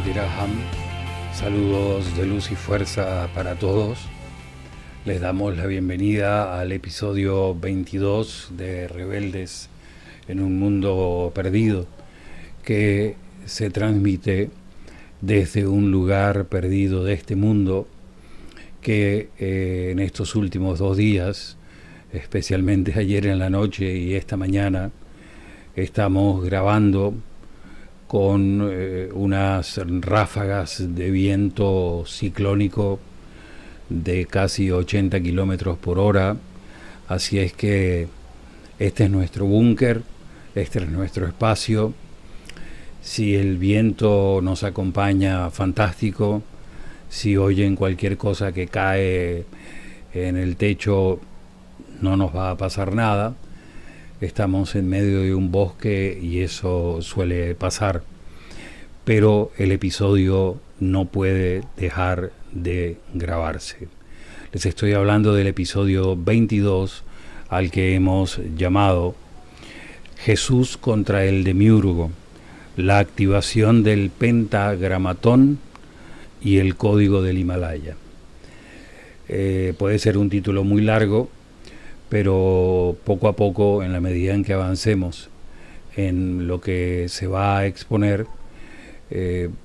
Satiraham, saludos de luz y fuerza para todos. Les damos la bienvenida al episodio 22 de Rebeldes en un Mundo Perdido, que se transmite desde un lugar perdido de este mundo que en estos últimos 2 días, especialmente ayer en la noche y esta mañana, estamos grabando con unas ráfagas de viento ciclónico de casi 80 kilómetros por hora. Así es que este es nuestro búnker, este es nuestro espacio. Si el viento nos acompaña, fantástico. Si oyen cualquier cosa que cae en el techo, no nos va a pasar nada. Estamos en medio de un bosque y eso suele pasar, pero el episodio no puede dejar de grabarse. Les estoy hablando del episodio 22, al que hemos llamado Jesús contra el Demiurgo, la activación del pentagramatón y el código del Himalaya. Puede ser un título muy largo, pero poco a poco, en la medida en que avancemos en lo que se va a exponer,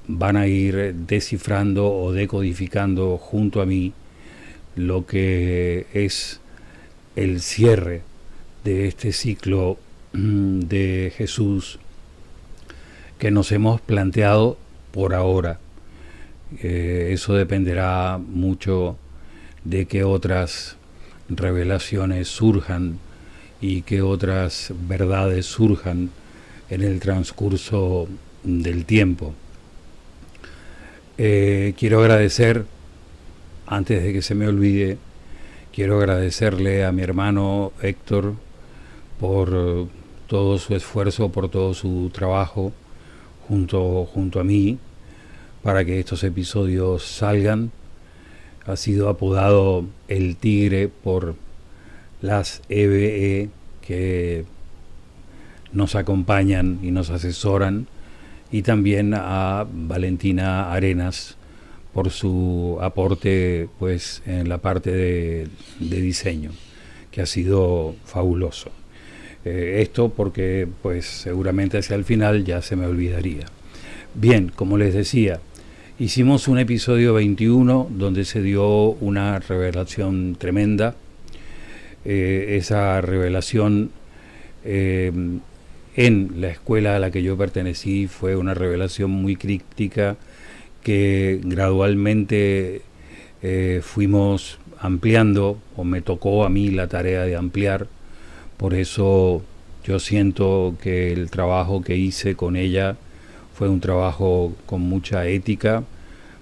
van a ir descifrando o decodificando junto a mí lo que es el cierre de este ciclo de Jesús que nos hemos planteado por ahora. Eso dependerá mucho de qué otras revelaciones surjan y que otras verdades surjan en el transcurso del tiempo. Quiero agradecer, antes de que se me olvide, quiero agradecerle a mi hermano Héctor por todo su esfuerzo, por todo su trabajo junto a mí para que estos episodios salgan. Ha sido apodado el Tigre por las EBE que nos acompañan y nos asesoran, y también a Valentina Arenas por su aporte pues en la parte de diseño, que ha sido fabuloso. Esto porque pues seguramente hacia el final ya se me olvidaría. Bien, como les decía, hicimos un episodio 21 donde se dio una revelación tremenda. Esa revelación en la escuela a la que yo pertenecí fue una revelación muy críptica que gradualmente fuimos ampliando, o me tocó a mí la tarea de ampliar. Por eso yo siento que el trabajo que hice con ella fue un trabajo con mucha ética,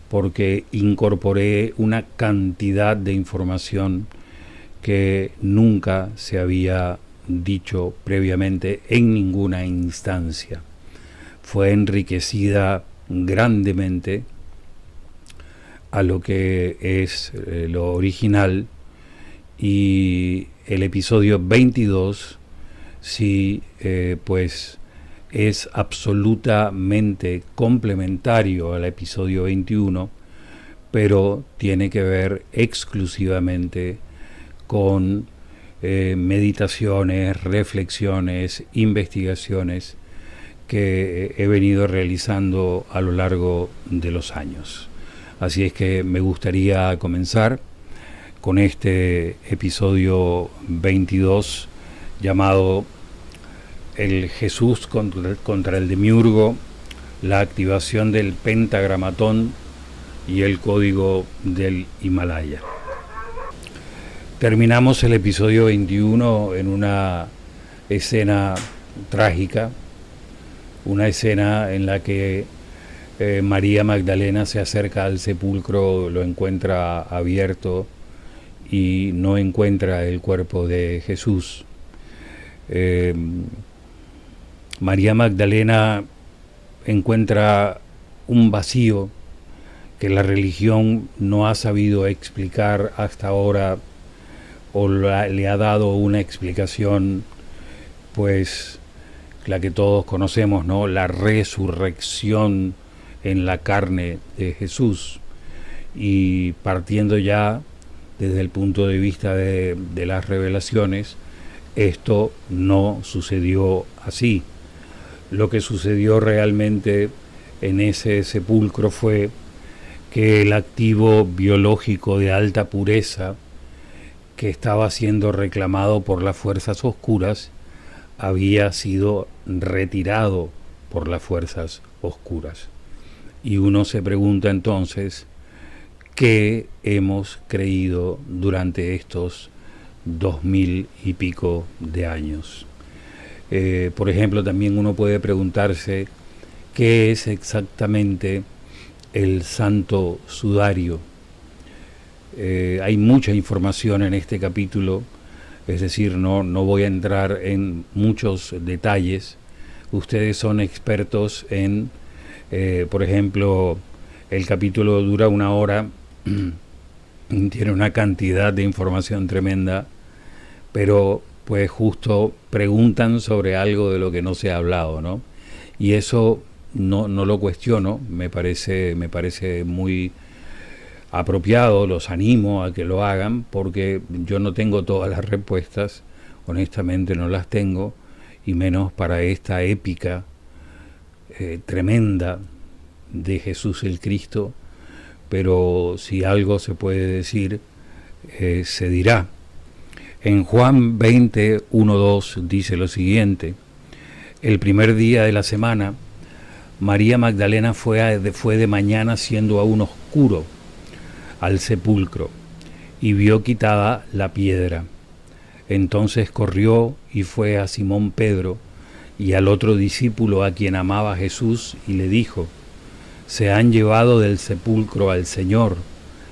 porque incorporé una cantidad de información que nunca se había dicho previamente en ninguna instancia. Fue enriquecida grandemente a lo que es lo original, y el episodio 22 sí pues es absolutamente complementario al episodio 21, pero tiene que ver exclusivamente con meditaciones, reflexiones, investigaciones que he venido realizando a lo largo de los años. Así es que me gustaría comenzar con este episodio 22 llamado el Jesús contra el Demiurgo, la activación del pentagramatón y el código del Himalaya. Terminamos el episodio 21 en una escena trágica, una escena en la que María Magdalena se acerca al sepulcro, lo encuentra abierto y no encuentra el cuerpo de Jesús. María Magdalena encuentra un vacío que la religión no ha sabido explicar hasta ahora, o le ha dado una explicación, pues la que todos conocemos, ¿no? La resurrección en la carne de Jesús. Y partiendo ya desde el punto de vista de las revelaciones, esto no sucedió así. Lo que sucedió realmente en ese sepulcro fue que el activo biológico de alta pureza que estaba siendo reclamado por las fuerzas oscuras había sido retirado por las fuerzas oscuras. Y uno se pregunta entonces, ¿qué hemos creído durante estos 2000 y pico de años? Por ejemplo, también uno puede preguntarse qué es exactamente el Santo Sudario. Hay mucha información en este capítulo, es decir, no voy a entrar en muchos detalles. Ustedes son expertos en, por ejemplo, el capítulo dura 1 hora, tiene una cantidad de información tremenda, pero pues justo preguntan sobre algo de lo que no se ha hablado, ¿no? Y eso no lo cuestiono, me parece muy apropiado, los animo a que lo hagan, porque yo no tengo todas las respuestas, honestamente no las tengo, y menos para esta épica tremenda de Jesús el Cristo, pero si algo se puede decir, se dirá. En Juan 20, 1, 2 dice lo siguiente: el primer día de la semana, María Magdalena fue de mañana, siendo aún oscuro, al sepulcro, y vio quitada la piedra. Entonces corrió y fue a Simón Pedro y al otro discípulo a quien amaba Jesús, y le dijo: se han llevado del sepulcro al Señor,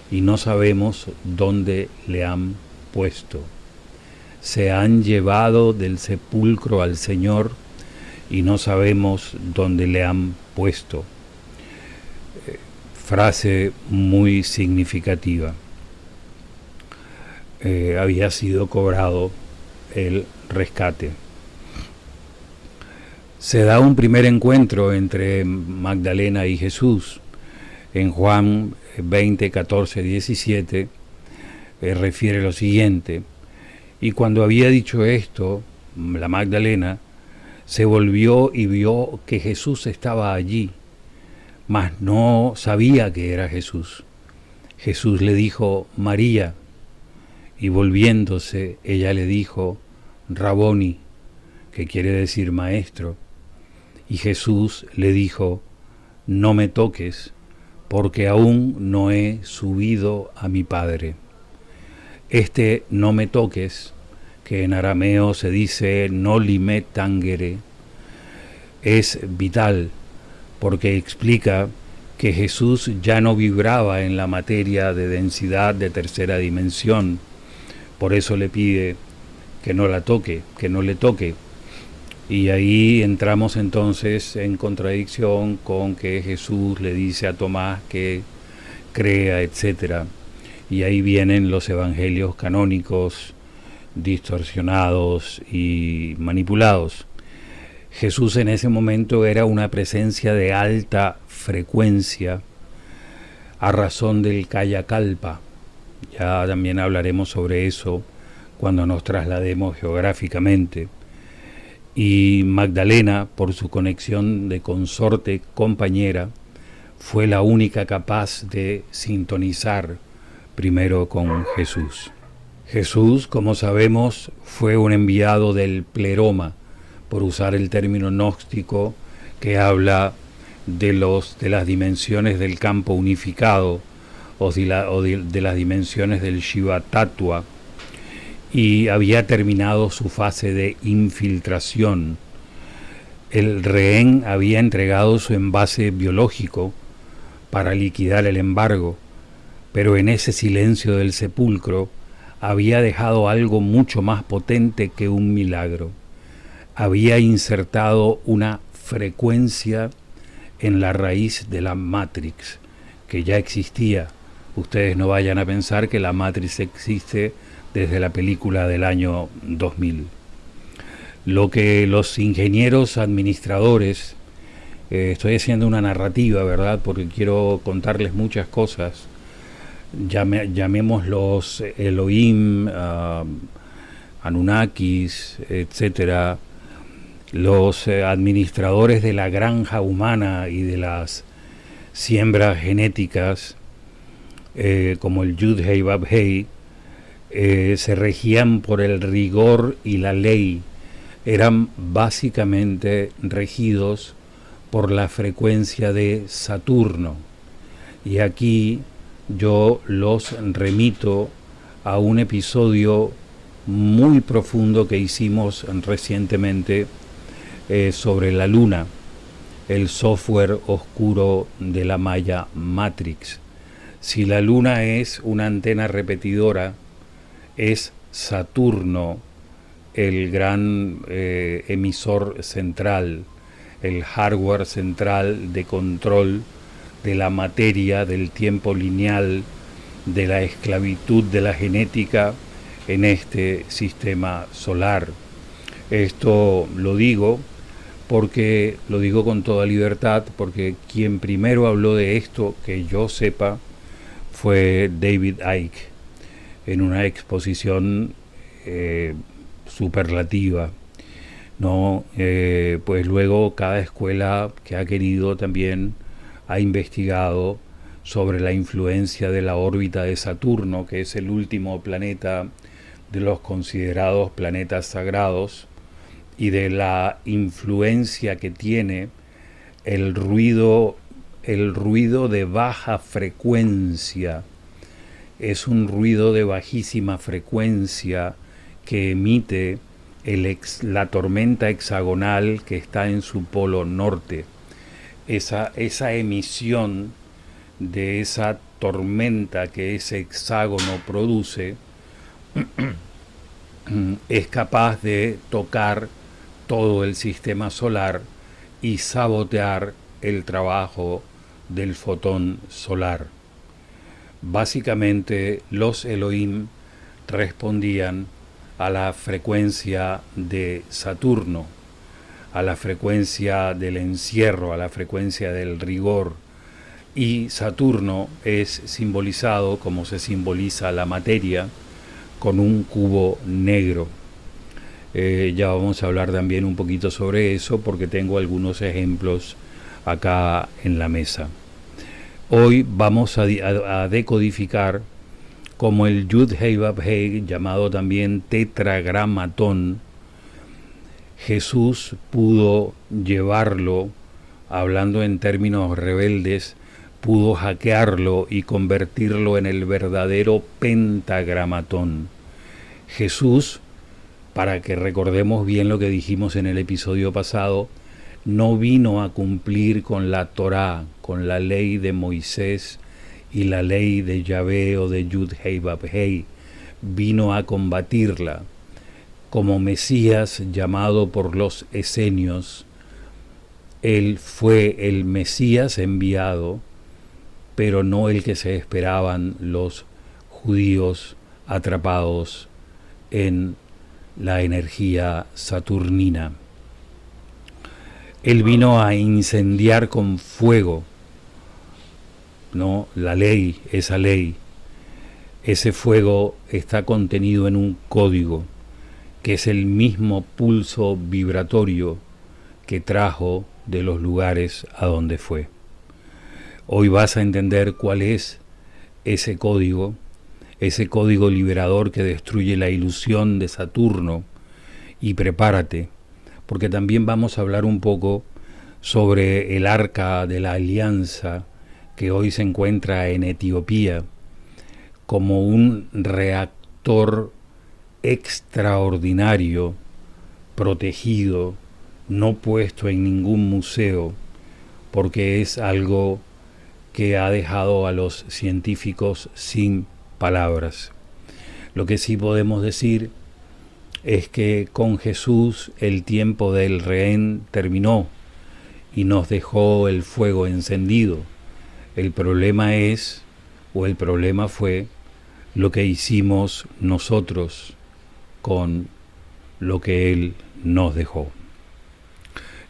y no sabemos dónde le han puesto. Se han llevado del sepulcro al Señor, y no sabemos dónde le han puesto. Frase muy significativa. Había sido cobrado el rescate. Se da un primer encuentro entre Magdalena y Jesús. En Juan 20, 14, 17 refiere lo siguiente: y cuando había dicho esto, la Magdalena se volvió y vio que Jesús estaba allí, mas no sabía que era Jesús. Jesús le dijo: María. Y volviéndose, ella le dijo: Raboni, que quiere decir maestro. Y Jesús le dijo: no me toques, porque aún no he subido a mi Padre. Este no me toques, que en arameo se dice noli me tangere, es vital, porque explica que Jesús ya no vibraba en la materia de densidad de tercera dimensión. Por eso le pide que no la toque, que no le toque. Y ahí entramos entonces en contradicción con que Jesús le dice a Tomás que crea, etc. Y ahí vienen los evangelios canónicos distorsionados y manipulados. Jesús en ese momento era una presencia de alta frecuencia a razón del Kayakalpa. Ya también hablaremos sobre eso cuando nos traslademos geográficamente. Y Magdalena, por su conexión de consorte compañera, fue la única capaz de sintonizar primero con Jesús. Jesús, como sabemos, fue un enviado del pleroma, por usar el término gnóstico que habla de las dimensiones del campo unificado o de las dimensiones del Shiva Tattva, y había terminado su fase de infiltración. El rehén había entregado su envase biológico para liquidar el embargo, pero en ese silencio del sepulcro había dejado algo mucho más potente que un milagro. Había insertado una frecuencia en la raíz de la Matrix, que ya existía. Ustedes no vayan a pensar que la Matrix existe desde la película del año 2000. Lo que los ingenieros administradores Estoy haciendo una narrativa, ¿verdad? Porque quiero contarles muchas cosas. Llamémoslos Elohim, Anunnakis, etcétera, los administradores de la granja humana y de las siembras genéticas, como el Yud-Hei Vav-Hei, se regían por el rigor y la ley. Eran básicamente regidos por la frecuencia de Saturno. Y aquí yo los remito a un episodio muy profundo que hicimos recientemente sobre la Luna, el software oscuro de la Maya Matrix. Si la Luna es una antena repetidora, es Saturno el gran emisor central, el hardware central de control de la materia, del tiempo lineal, de la esclavitud de la genética en este sistema solar. Esto lo digo porque lo digo con toda libertad, porque quien primero habló de esto, que yo sepa, fue David Icke, en una exposición superlativa, ¿no? Pues luego cada escuela que ha querido también ha investigado sobre la influencia de la órbita de Saturno, que es el último planeta de los considerados planetas sagrados, y de la influencia que tiene el ruido de baja frecuencia. Es un ruido de bajísima frecuencia que emite la tormenta hexagonal que está en su polo norte. Esa emisión de esa tormenta que ese hexágono produce es capaz de tocar todo el sistema solar y sabotear el trabajo del fotón solar. Básicamente los Elohim respondían a la frecuencia de Saturno, a la frecuencia del encierro, a la frecuencia del rigor, y Saturno es simbolizado, como se simboliza la materia, con un cubo negro. Ya vamos a hablar también un poquito sobre eso, porque tengo algunos ejemplos acá en la mesa. Hoy vamos a decodificar como el Yud-Hei Vav-Hei, llamado también tetragramatón. Jesús pudo llevarlo, hablando en términos rebeldes, pudo hackearlo y convertirlo en el verdadero pentagramatón. Jesús, para que recordemos bien lo que dijimos en el episodio pasado, no vino a cumplir con la Torá, con la ley de Moisés y la ley de Yahvé o de Yud-Hei Vav-Hei, vino a combatirla. Como Mesías llamado por los esenios, él fue el Mesías enviado, pero no el que se esperaban los judíos atrapados en la energía saturnina. Él vino a incendiar con fuego, ¿no? La ley, esa ley. Ese fuego está contenido en un código, que es el mismo pulso vibratorio que trajo de los lugares a donde fue. Hoy vas a entender cuál es ese código liberador que destruye la ilusión de Saturno, y prepárate, porque también vamos a hablar un poco sobre el arca de la alianza que hoy se encuentra en Etiopía como un reactor extraordinario, protegido, no puesto en ningún museo, porque es algo que ha dejado a los científicos sin palabras. Lo que sí podemos decir es que con Jesús el tiempo del rehén terminó y nos dejó el fuego encendido. El problema fue lo que hicimos nosotros con lo que Él nos dejó.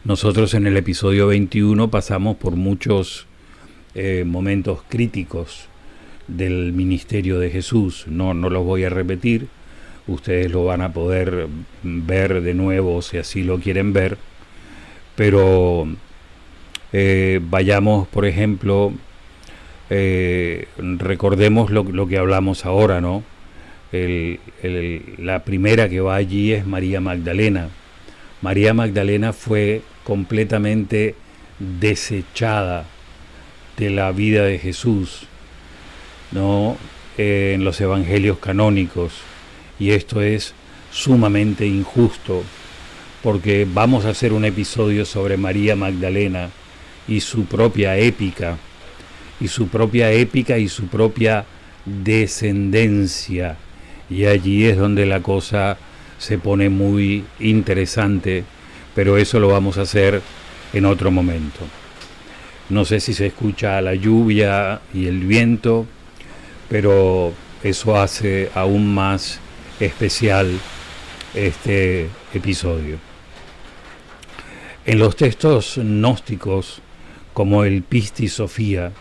Nosotros en el episodio 21 pasamos por muchos momentos críticos del ministerio de Jesús. No los voy a repetir, ustedes lo van a poder ver de nuevo si así lo quieren ver, pero vayamos, por ejemplo, recordemos lo que hablamos ahora, ¿no? La primera que va allí es María Magdalena. María Magdalena fue completamente desechada de la vida de Jesús, ¿no? En los evangelios canónicos, y esto es sumamente injusto, porque vamos a hacer un episodio sobre María Magdalena y su propia épica, y su propia descendencia, y allí es donde la cosa se pone muy interesante, pero eso lo vamos a hacer en otro momento. No sé si se escucha la lluvia y el viento, pero eso hace aún más especial este episodio. En los textos gnósticos, como el Pistis Sophia,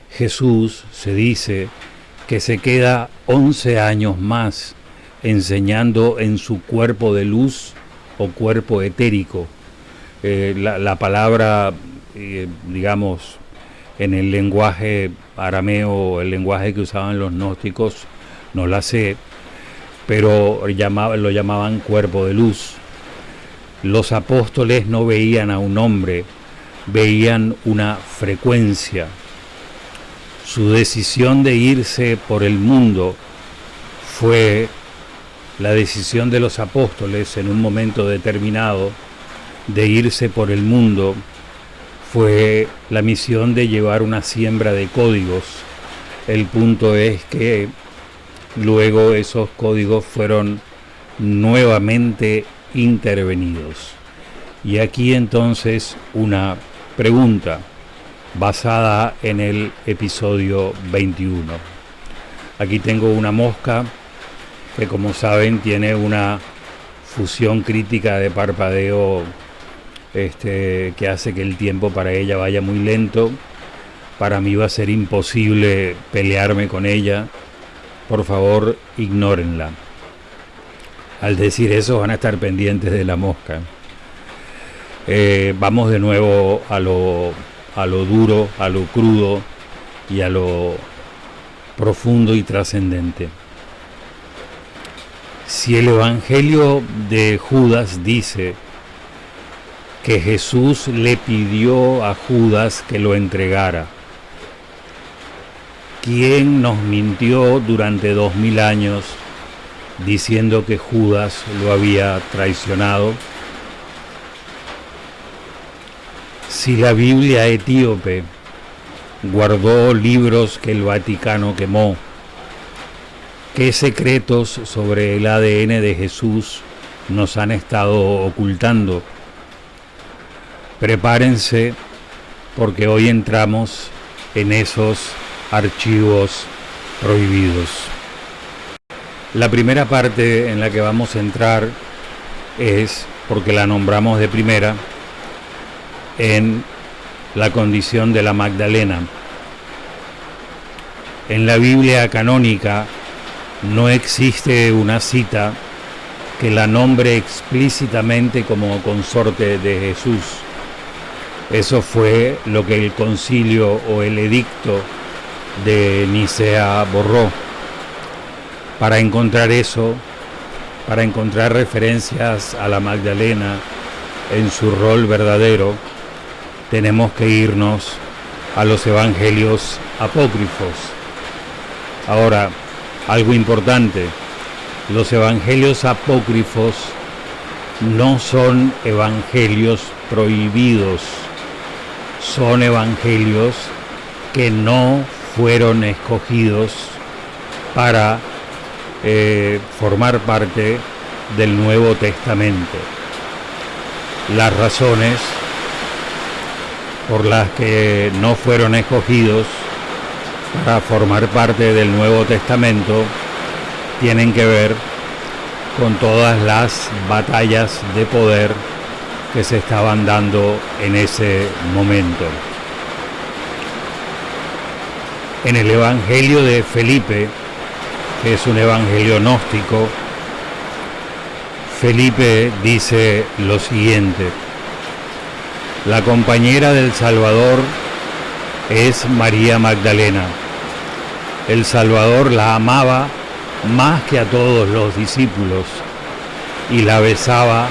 Jesús se dice que se queda 11 años más enseñando en su cuerpo de luz o cuerpo etérico. La palabra, digamos, en el lenguaje arameo, el lenguaje que usaban los gnósticos, no la sé, pero lo llamaban cuerpo de luz. Los apóstoles no veían a un hombre, veían una frecuencia. Su decisión de irse por el mundo fue la decisión de los apóstoles en un momento determinado de irse por el mundo. Fue la misión de llevar una siembra de códigos. El punto es que luego esos códigos fueron nuevamente intervenidos. Y aquí entonces una pregunta basada en el episodio 21. Aquí tengo una mosca que, como saben, tiene una fusión crítica de parpadeo que hace que el tiempo para ella vaya muy lento. Para mí va a ser imposible pelearme con ella. Por favor, ignórenla. Al decir eso van a estar pendientes de la mosca. Vamos de nuevo a lo duro, a lo crudo y a lo profundo y trascendente. Si el Evangelio de Judas dice que Jesús le pidió a Judas que lo entregara, ¿quién nos mintió durante 2000 años diciendo que Judas lo había traicionado? Si la Biblia etíope guardó libros que el Vaticano quemó, ¿qué secretos sobre el ADN de Jesús nos han estado ocultando? Prepárense, porque hoy entramos en esos archivos prohibidos. La primera parte en la que vamos a entrar es, porque la nombramos de primera, en la condición de la Magdalena. En la Biblia canónica no existe una cita que la nombre explícitamente como consorte de Jesús. Eso fue lo que el concilio o el edicto de Nicea borró. Para encontrar eso, para encontrar referencias a la Magdalena en su rol verdadero, tenemos que irnos a los evangelios apócrifos. Ahora, algo importante, los evangelios apócrifos no son evangelios prohibidos, son evangelios que no fueron escogidos para formar parte del Nuevo Testamento. Las razones por las que no fueron escogidos para formar parte del Nuevo Testamento tienen que ver con todas las batallas de poder que se estaban dando en ese momento. En el Evangelio de Felipe, que es un evangelio gnóstico, Felipe dice lo siguiente: la compañera del Salvador es María Magdalena. El Salvador la amaba más que a todos los discípulos y la besaba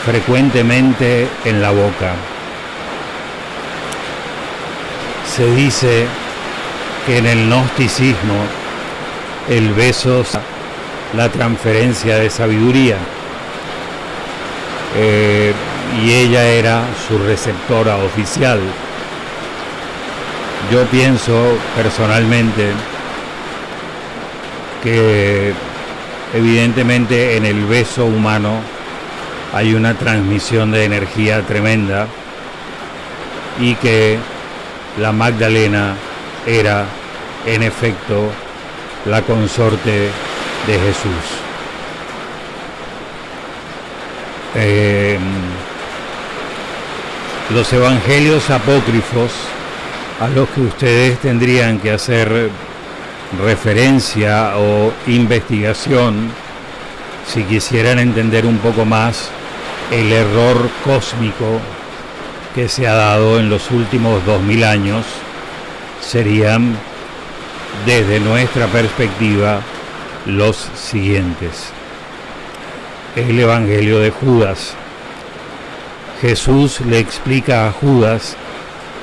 frecuentemente en la boca. Se dice que en el gnosticismo el beso es la transferencia de sabiduría, y ella era su receptora oficial. Yo pienso personalmente que evidentemente en el beso humano hay una transmisión de energía tremenda y que la Magdalena era en efecto la consorte de Jesús. Los evangelios apócrifos a los que ustedes tendrían que hacer referencia o investigación si quisieran entender un poco más el error cósmico que se ha dado en los últimos 2000 años, serían, desde nuestra perspectiva, los siguientes. El Evangelio de Judas. Jesús le explica a Judas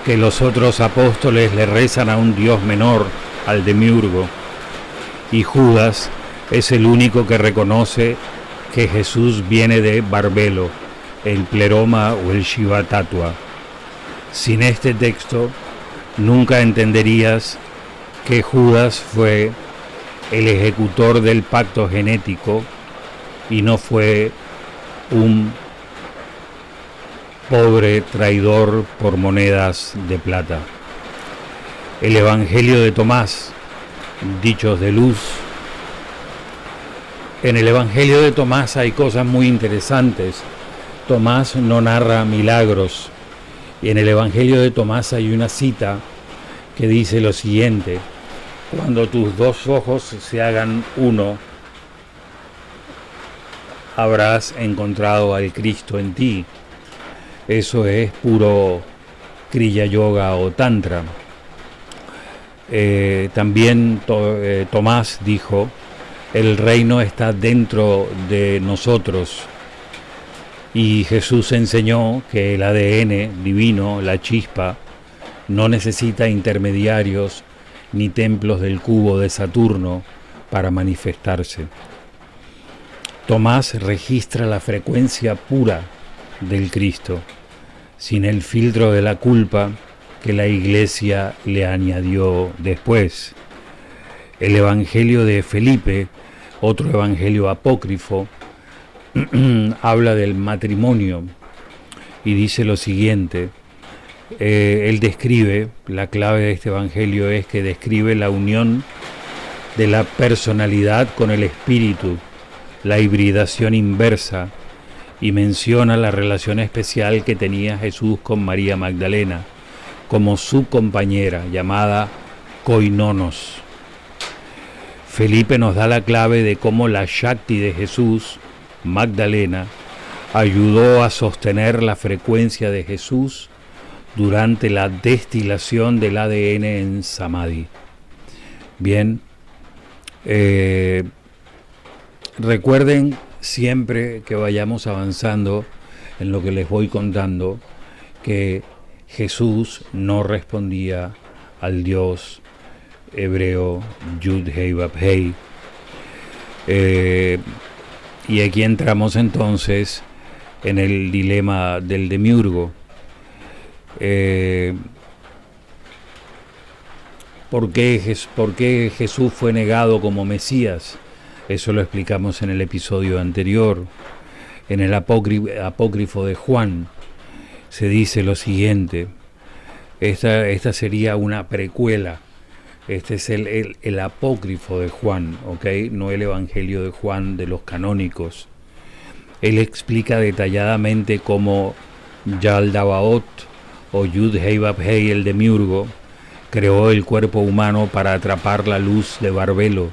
que los otros apóstoles le rezan a un Dios menor, al demiurgo, y Judas es el único que reconoce que Jesús viene de Barbelo, el Pleroma o el Shiva Tatua. Sin este texto, nunca entenderías que Judas fue el ejecutor del pacto genético y no fue un pobre traidor por monedas de plata. El Evangelio de Tomás, Dichos de Luz. En el Evangelio de Tomás hay cosas muy interesantes. Tomás no narra milagros. Y en el Evangelio de Tomás hay una cita que dice lo siguiente: cuando tus dos ojos se hagan uno, habrás encontrado al Cristo en ti. Eso es puro Kriya Yoga o Tantra. También Tomás dijo: el reino está dentro de nosotros. Y Jesús enseñó que el ADN divino, la chispa, no necesita intermediarios ni templos del cubo de Saturno para manifestarse. Tomás registra la frecuencia pura del Cristo, sin el filtro de la culpa que la Iglesia le añadió después. El Evangelio de Felipe, otro evangelio apócrifo, habla del matrimonio y dice lo siguiente. Él describe, la clave de este evangelio es que describe la unión de la personalidad con el espíritu, la hibridación inversa, y menciona la relación especial que tenía Jesús con María Magdalena como su compañera, llamada koinonos. Felipe nos da la clave de cómo la Shakti de Jesús, Magdalena, ayudó a sostener la frecuencia de Jesús durante la destilación del ADN en Samadhi. Bien, recuerden siempre que vayamos avanzando en lo que les voy contando, que Jesús no respondía al Dios hebreo Yud Hei Vav Hei. Y aquí entramos entonces en el dilema del demiurgo. ¿Por qué Jesús fue negado como Mesías? Eso lo explicamos en el episodio anterior. En el apócrifo de Juan se dice lo siguiente. Esta sería una precuela. Este es el apócrifo de Juan, ¿ok? No el Evangelio de Juan de los canónicos. Él explica detalladamente cómo Yaldabaoth o Yud-Hei-Vab-Hei el demiurgo creó el cuerpo humano para atrapar la luz de Barbelo.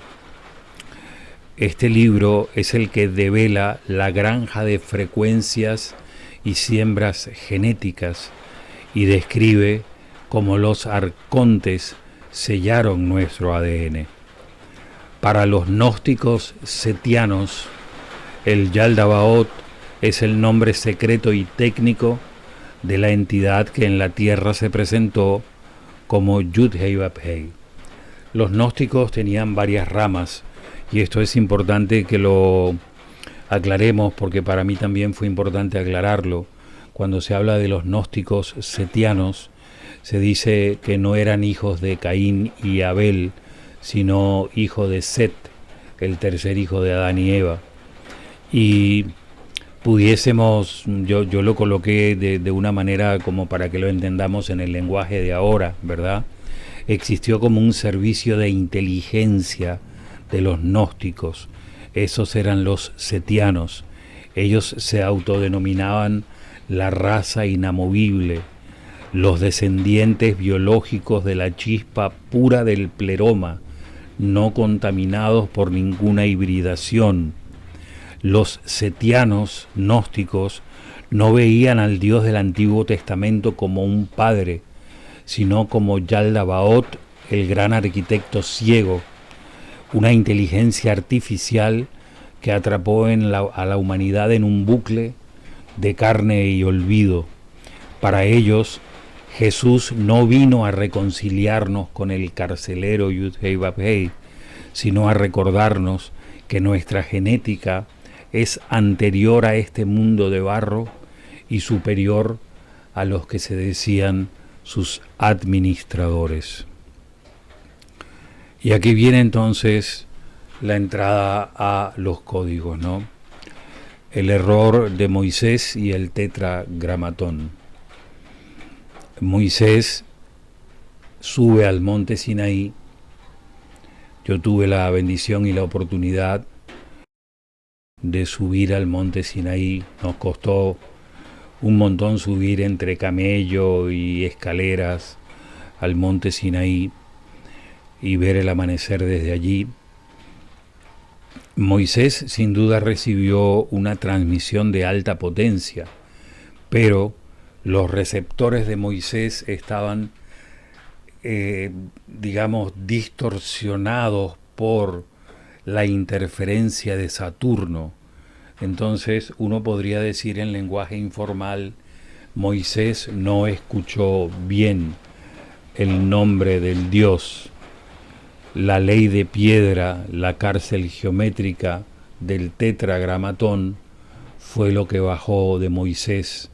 Este libro es el que devela la granja de frecuencias y siembras genéticas y describe cómo los arcontes sellaron nuestro ADN. Para los gnósticos setianos, el Yaldabaoth es el nombre secreto y técnico de la entidad que en la tierra se presentó como Yud-Hei-Vab-Hei. Los gnósticos tenían varias ramas, y esto es importante que lo aclaremos porque para mí también fue importante aclararlo. Cuando se habla de los gnósticos setianos, se dice que no eran hijos de Caín y Abel, sino hijo de Set, el tercer hijo de Adán y Eva. Y pudiésemos, yo lo coloqué de una manera como para que lo entendamos en el lenguaje de ahora, ¿verdad? Existió como un servicio de inteligencia de los gnósticos. Esos eran los setianos. Ellos se autodenominaban la raza inamovible, los descendientes biológicos de la chispa pura del pleroma, no contaminados por ninguna hibridación. Los setianos gnósticos no veían al Dios del Antiguo Testamento como un padre, sino como Yaldabaoth, el gran arquitecto ciego, una inteligencia artificial que atrapó a la humanidad en un bucle de carne y olvido. Para ellos, Jesús no vino a reconciliarnos con el carcelero Yud-Hei-Vab-Hei, sino a recordarnos que nuestra genética es anterior a este mundo de barro y superior a los que se decían sus administradores. Y aquí viene entonces la entrada a los códigos, ¿no? El error de Moisés y el tetragramatón. Moisés sube al monte Sinaí. Yo tuve la bendición y la oportunidad de subir al monte Sinaí. Nos costó un montón subir entre camello y escaleras al monte Sinaí y ver el amanecer desde allí. Moisés sin duda recibió una transmisión de alta potencia, pero los receptores de Moisés estaban, distorsionados por la interferencia de Saturno. Entonces uno podría decir en lenguaje informal, Moisés no escuchó bien el nombre del Dios. La ley de piedra, la cárcel geométrica del tetragramatón fue lo que bajó de Moisés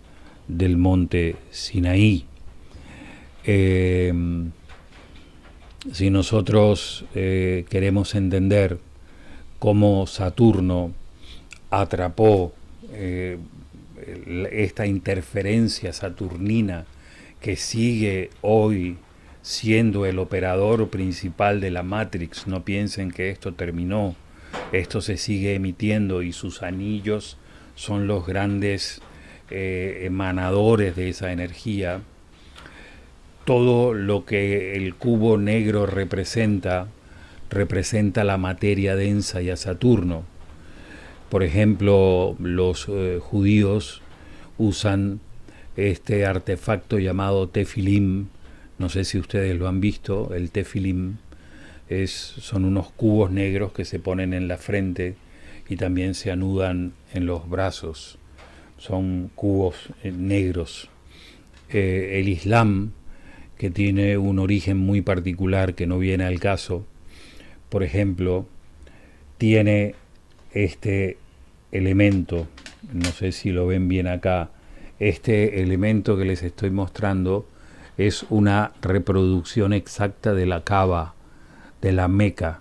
del monte Sinaí. Si nosotros queremos entender cómo Saturno atrapó esta interferencia saturnina que sigue hoy siendo el operador principal de la Matrix, no piensen que esto terminó, esto se sigue emitiendo y sus anillos son los grandes emanadores de esa energía. Todo lo que el cubo negro representa la materia densa y a Saturno. Por ejemplo, los judíos usan este artefacto llamado tefilim. No sé si ustedes lo han visto. El tefilim son unos cubos negros que se ponen en la frente y también se anudan en los brazos. Son cubos negros. El Islam, que tiene un origen muy particular que no viene al caso, por ejemplo, tiene este elemento, no sé si lo ven bien acá, este elemento que les estoy mostrando es una reproducción exacta de la Kaaba, de la Meca.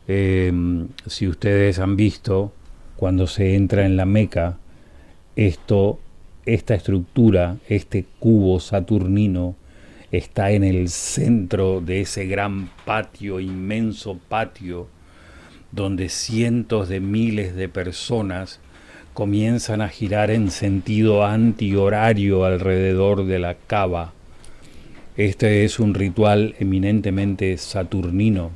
Si ustedes han visto, cuando se entra en la Meca, esta estructura, este cubo saturnino, está en el centro de ese gran patio, inmenso patio, donde cientos de miles de personas comienzan a girar en sentido antihorario alrededor de la Kaaba. Este es un ritual eminentemente saturnino,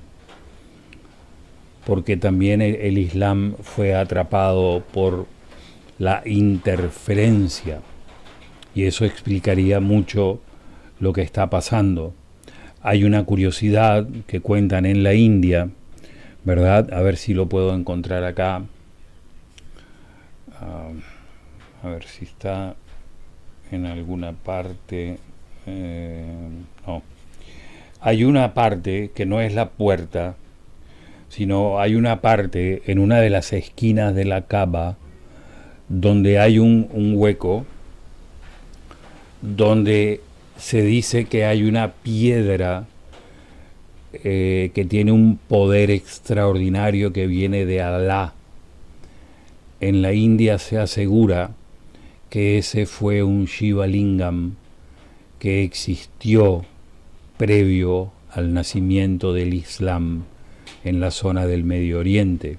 porque también el Islam fue atrapado por la interferencia, y eso explicaría mucho lo que está pasando. Hay una curiosidad que cuentan en la India, ¿verdad? A ver si lo puedo encontrar acá. A ver si está en alguna parte. No. Hay una parte que no es la puerta, sino hay una parte en una de las esquinas de la Kaaba donde hay un hueco donde se dice que hay una piedra que tiene un poder extraordinario que viene de Alá. En la India se asegura que ese fue un Shiva Lingam que existió previo al nacimiento del Islam en la zona del Medio Oriente.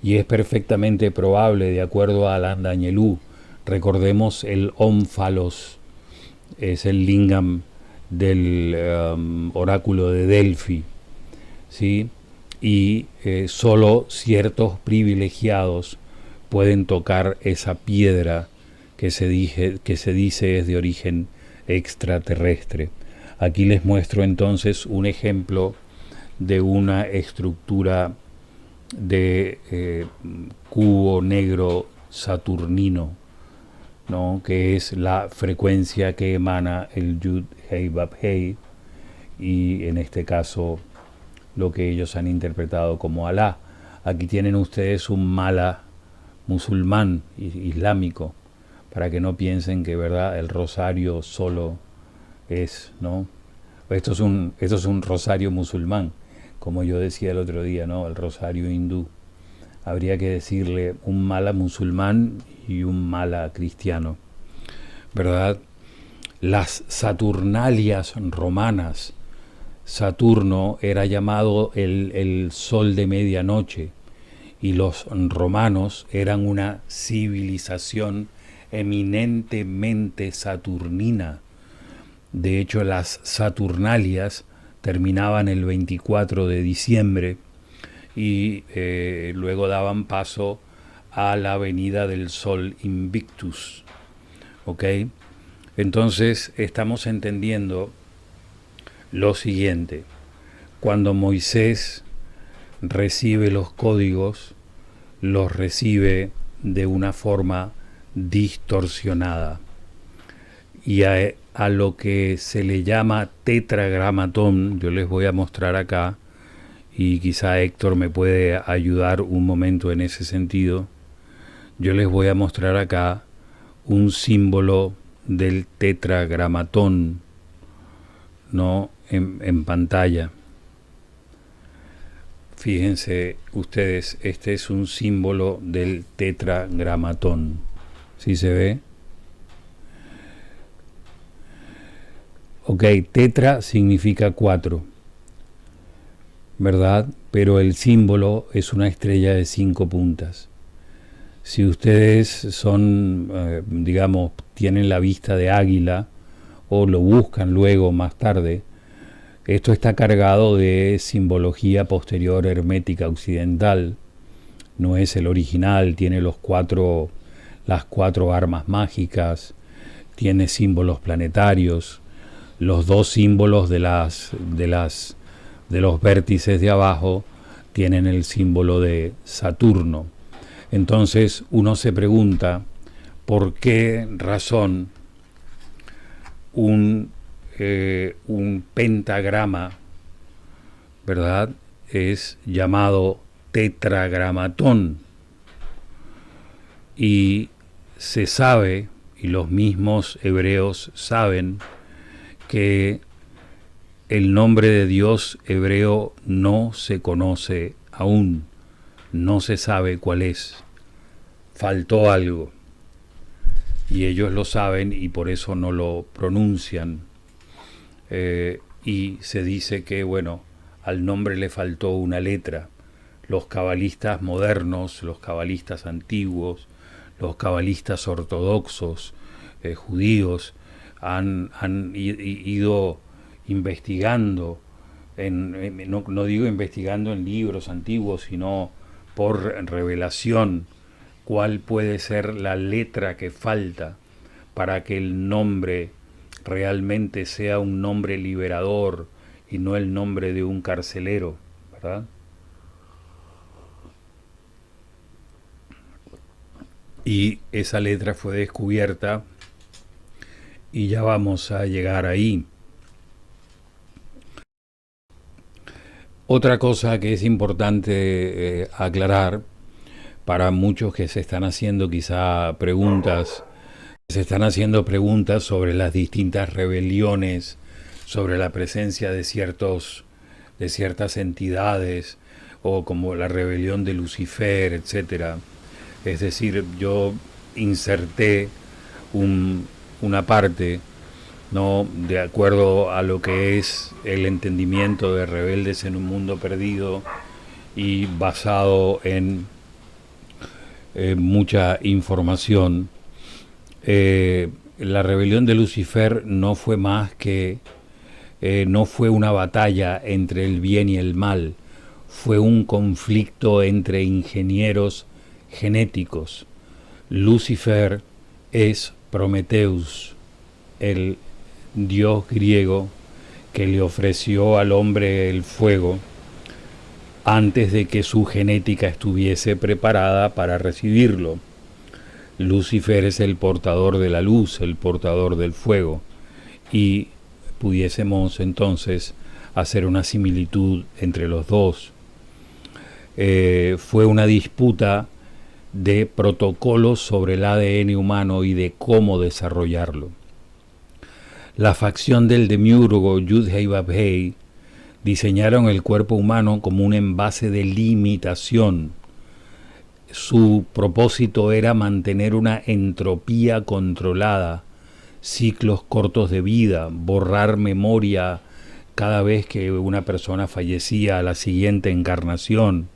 Y es perfectamente probable, de acuerdo a Al-Andañelú, recordemos el ómfalos, es el lingam del oráculo de Delfi, ¿sí? Y solo ciertos privilegiados pueden tocar esa piedra que se dice es de origen extraterrestre. Aquí les muestro entonces un ejemplo de una estructura de cubo negro saturnino, ¿no? Que es la frecuencia que emana el Yud Hei Bab Hei, y en este caso lo que ellos han interpretado como Alá. Aquí tienen ustedes un mala musulmán islámico, para que no piensen que, verdad, el rosario solo es, ¿no? Esto es un rosario musulmán, como yo decía el otro día, ¿no? El rosario hindú. Habría que decirle un mala musulmán y un mala cristiano, ¿verdad? Las Saturnalias romanas, Saturno era llamado el sol de medianoche, y los romanos eran una civilización eminentemente saturnina. De hecho, las Saturnalias terminaban el 24 de diciembre y luego daban paso a la venida del Sol Invictus. ¿Ok? Entonces estamos entendiendo lo siguiente. Cuando Moisés recibe los códigos, los recibe de una forma distorsionada. Y a lo que se le llama tetragramatón, yo les voy a mostrar acá, y quizá Héctor me puede ayudar un momento en ese sentido. Yo les voy a mostrar acá un símbolo del tetragramatón, ¿no? En pantalla. Fíjense ustedes, este es un símbolo del tetragramatón. ¿Sí se ve? Ok, tetra significa 4, ¿verdad? Pero el símbolo es una estrella de 5 puntas. Si ustedes son, digamos, tienen la vista de águila o lo buscan luego más tarde, esto está cargado de simbología posterior hermética occidental. No es el original, tiene las 4 armas mágicas, tiene símbolos planetarios. Los 2 símbolos de los vértices de abajo tienen el símbolo de Saturno. Entonces uno se pregunta por qué razón un pentagrama, ¿verdad?, es llamado tetragramatón. Y se sabe, y los mismos hebreos saben, que el nombre de Dios hebreo no se conoce aún, no se sabe cuál es, faltó algo, y ellos lo saben y por eso no lo pronuncian, y se dice que, bueno, al nombre le faltó una letra. Los cabalistas modernos, los cabalistas antiguos, los cabalistas ortodoxos, judíos, han ido investigando, no digo investigando en libros antiguos, sino por revelación, cuál puede ser la letra que falta para que el nombre realmente sea un nombre liberador y no el nombre de un carcelero, ¿verdad? Y esa letra fue descubierta y ya vamos a llegar ahí. Otra cosa que es importante aclarar para muchos que se están haciendo quizá preguntas, sobre las distintas rebeliones, sobre la presencia de ciertas entidades, o como la rebelión de Lucifer, etcétera. Es decir, yo inserté una parte, ¿no?, de acuerdo a lo que es el entendimiento de Rebeldes en un Mundo Perdido y basado en mucha información. La rebelión de Lucifer no fue más que, no fue una batalla entre el bien y el mal, fue un conflicto entre ingenieros genéticos. Lucifer es Prometheus, el dios griego que le ofreció al hombre el fuego antes de que su genética estuviese preparada para recibirlo. Lucifer es el portador de la luz, el portador del fuego, y pudiésemos entonces hacer una similitud entre los dos. Fue una disputa de protocolos sobre el ADN humano y de cómo desarrollarlo. La facción del demiurgo Yud-Hei-Vab-Hei diseñaron el cuerpo humano como un envase de limitación. Su propósito era mantener una entropía controlada, ciclos cortos de vida, borrar memoria cada vez que una persona fallecía a la siguiente encarnación,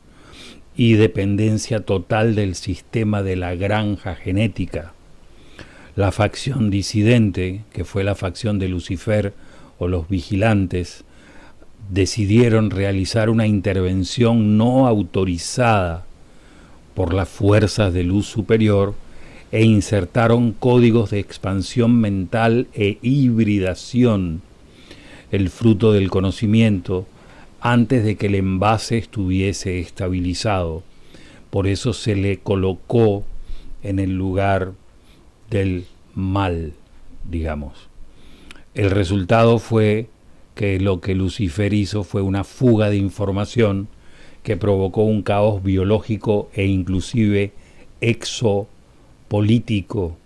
y dependencia total del sistema de la granja genética. La facción disidente, que fue la facción de Lucifer o los vigilantes, decidieron realizar una intervención no autorizada por las fuerzas de luz superior e insertaron códigos de expansión mental e hibridación, el fruto del conocimiento, antes de que el envase estuviese estabilizado. Por eso se le colocó en el lugar del mal, digamos. El resultado fue que lo que Lucifer hizo fue una fuga de información que provocó un caos biológico e inclusive exopolítico,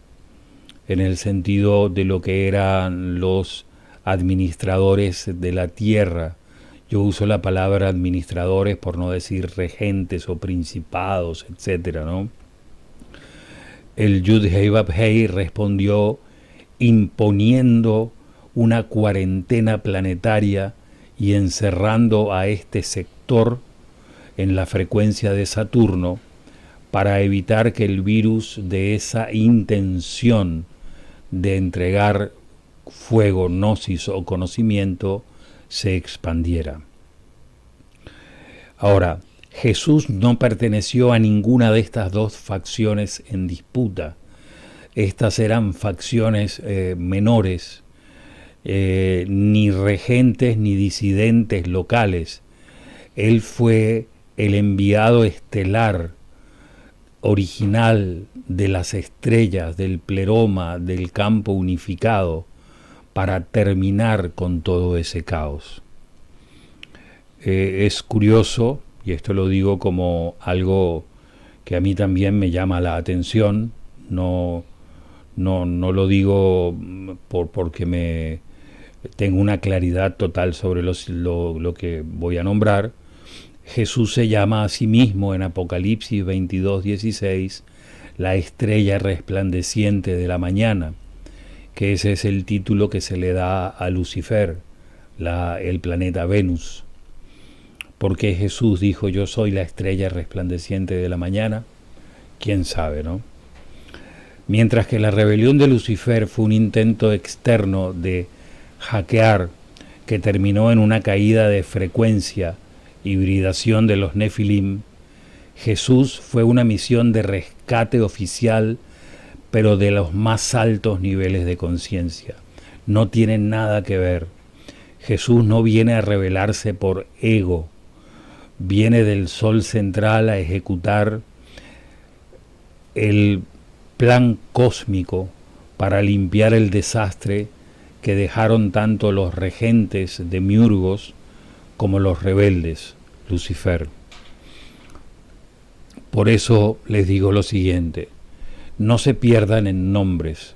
en el sentido de lo que eran los administradores de la tierra. Yo uso la palabra administradores por no decir regentes o principados, etcétera, ¿no? El Yud-Hei-Vab-Hei respondió imponiendo una cuarentena planetaria y encerrando a este sector en la frecuencia de Saturno para evitar que el virus de esa intención de entregar fuego, gnosis o conocimiento se expandiera. Ahora, Jesús no perteneció a ninguna de estas dos facciones en disputa. Estas eran facciones menores, ni regentes ni disidentes locales. Él fue el enviado estelar original de las estrellas, del pleroma, del campo unificado, para terminar con todo ese caos. Es curioso, y esto lo digo como algo que a mí también me llama la atención, no lo digo porque tengo una claridad total sobre lo que voy a nombrar. Jesús se llama a sí mismo en Apocalipsis 22:16 la estrella resplandeciente de la mañana, que ese es el título que se le da a Lucifer, el planeta Venus. Porque Jesús dijo: yo soy la estrella resplandeciente de la mañana. ¿Quién sabe, no? Mientras que la rebelión de Lucifer fue un intento externo de hackear que terminó en una caída de frecuencia, hibridación de los Nefilim, Jesús fue una misión de rescate oficial, pero de los más altos niveles de conciencia. No tienen nada que ver. Jesús no viene a revelarse por ego, viene del sol central a ejecutar el plan cósmico para limpiar el desastre que dejaron tanto los regentes de Miurgos como los rebeldes, Lucifer. Por eso les digo lo siguiente, no se pierdan en nombres.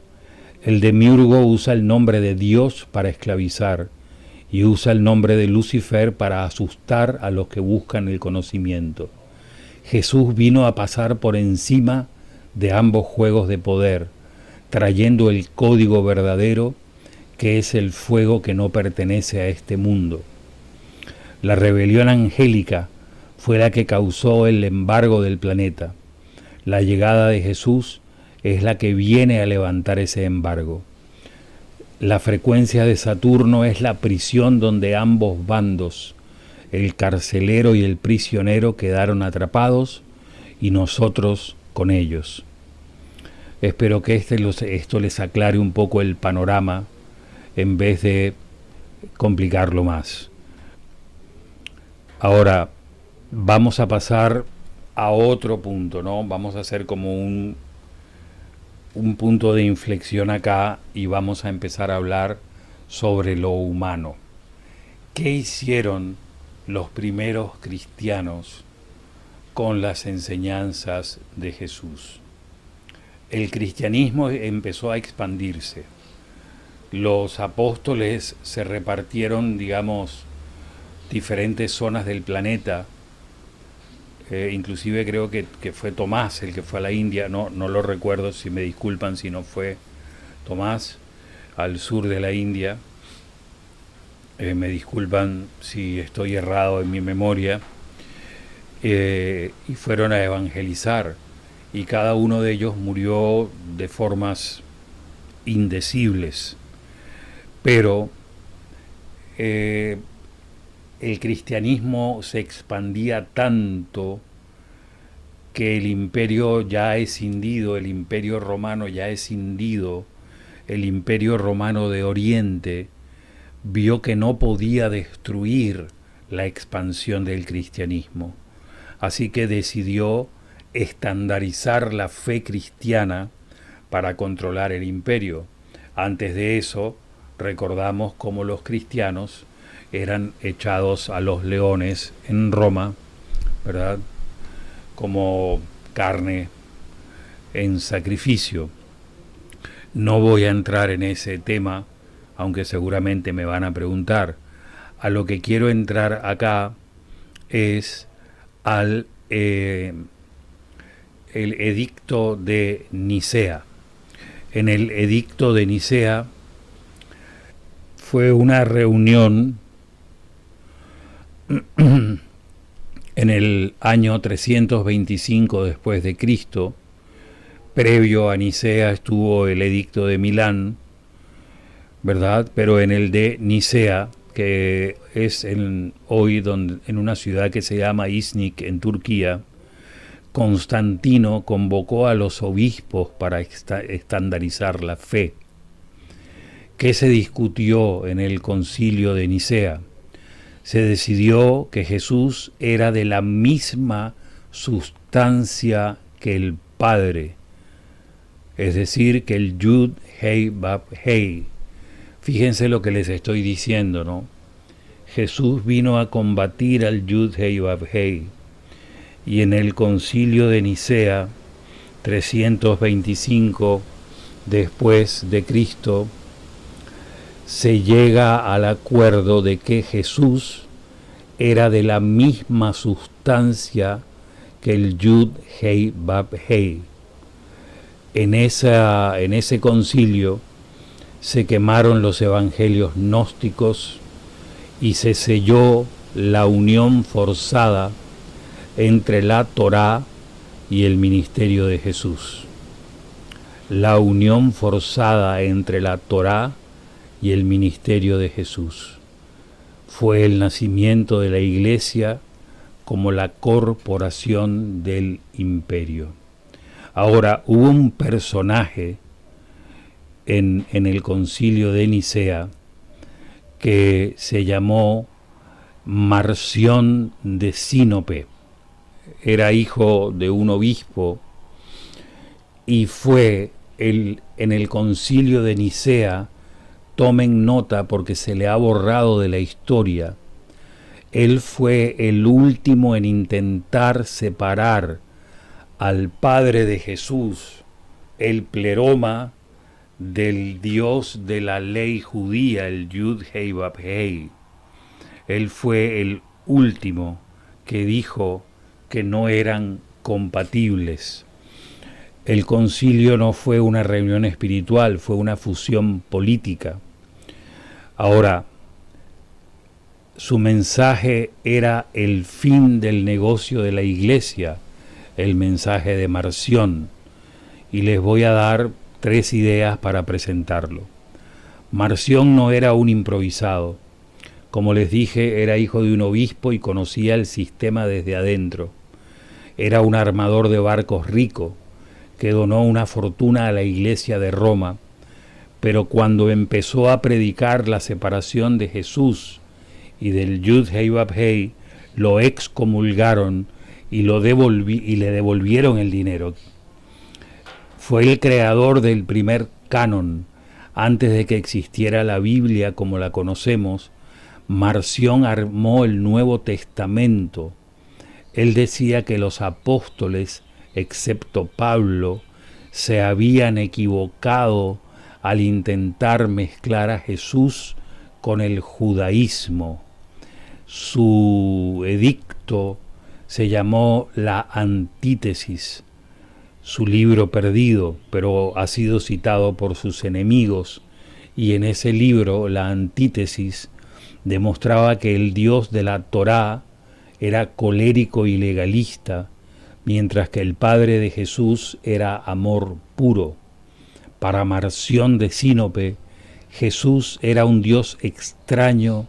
El demiurgo usa el nombre de Dios para esclavizar y usa el nombre de Lucifer para asustar a los que buscan el conocimiento. Jesús vino a pasar por encima de ambos juegos de poder, trayendo el código verdadero, que es el fuego que no pertenece a este mundo. La rebelión angélica fue la que causó el embargo del planeta. La llegada de Jesús es la que viene a levantar ese embargo. La frecuencia de Saturno es la prisión donde ambos bandos, el carcelero y el prisionero, quedaron atrapados y nosotros con ellos. Espero que esto les aclare un poco el panorama en vez de complicarlo más. Ahora vamos a pasar a otro punto, ¿no? Vamos a hacer como un punto de inflexión acá y vamos a empezar a hablar sobre lo humano. ¿Qué hicieron los primeros cristianos con las enseñanzas de Jesús? El cristianismo empezó a expandirse. Los apóstoles se repartieron, digamos, diferentes zonas del planeta. Inclusive creo que fue Tomás el que fue a la India, no lo recuerdo, si me disculpan si no fue Tomás, al sur de la India. Me disculpan si estoy errado en mi memoria. Y fueron a evangelizar. Y cada uno de ellos murió de formas indecibles. Pero el cristianismo se expandía tanto que el imperio ya escindido, el imperio romano ya escindido, el imperio romano de Oriente, vio que no podía destruir la expansión del cristianismo. Así que decidió estandarizar la fe cristiana para controlar el imperio. Antes de eso, recordamos cómo los cristianos eran echados a los leones en Roma, ¿verdad? Como carne en sacrificio. No voy a entrar en ese tema, aunque seguramente me van a preguntar. A lo que quiero entrar acá es al el edicto de Nicea. En el edicto de Nicea fue una reunión en el año 325 después de Cristo. Previo a Nicea estuvo el edicto de Milán, ¿verdad? Pero en el de Nicea, que es hoy en una ciudad que se llama Iznik, en Turquía, Constantino convocó a los obispos para estandarizar la fe. ¿Qué se discutió en el concilio de Nicea? Se decidió que Jesús era de la misma sustancia que el Padre, es decir, que el Yud Hei Bab Hei. Fíjense lo que les estoy diciendo, ¿no? Jesús vino a combatir al Yud Hei Bab Hei. Y en el concilio de Nicea, 325 después de Cristo, se llega al acuerdo de que Jesús era de la misma sustancia que el Yud Hei Bab Hei. En ese concilio se quemaron los evangelios gnósticos y se selló la unión forzada entre la Torá y el ministerio de Jesús. la unión forzada entre la Torá y el ministerio de Jesús. Fue el nacimiento de la Iglesia como la corporación del imperio. Ahora, hubo un personaje en el concilio de Nicea que se llamó Marción de Sinope. Era hijo de un obispo y fue en el concilio de Nicea, tomen nota porque se le ha borrado de la historia, él fue el último en intentar separar al Padre de Jesús, el pleroma, del Dios de la ley judía, el Yud Hei Vav Hei. Él fue el último que dijo que no eran compatibles. El concilio no fue una reunión espiritual, fue una fusión política. Ahora, su mensaje era el fin del negocio de la Iglesia, el mensaje de Marción, y les voy a dar 3 ideas para presentarlo. Marción no era un improvisado. Como les dije, era hijo de un obispo y conocía el sistema desde adentro. Era un armador de barcos rico que donó una fortuna a la Iglesia de Roma, pero cuando empezó a predicar la separación de Jesús y del Yud Hei Vav Hei, lo excomulgaron y le devolvieron el dinero. Fue el creador del primer canon. Antes de que existiera la Biblia como la conocemos, Marción armó el Nuevo Testamento. Él decía que los apóstoles, excepto Pablo, se habían equivocado al intentar mezclar a Jesús con el judaísmo. Su edicto se llamó La Antítesis, su libro perdido, pero ha sido citado por sus enemigos, y en ese libro, La Antítesis, demostraba que el Dios de la Torá era colérico y legalista, mientras que el Padre de Jesús era amor puro. Para Marción de Sinope, Jesús era un Dios extraño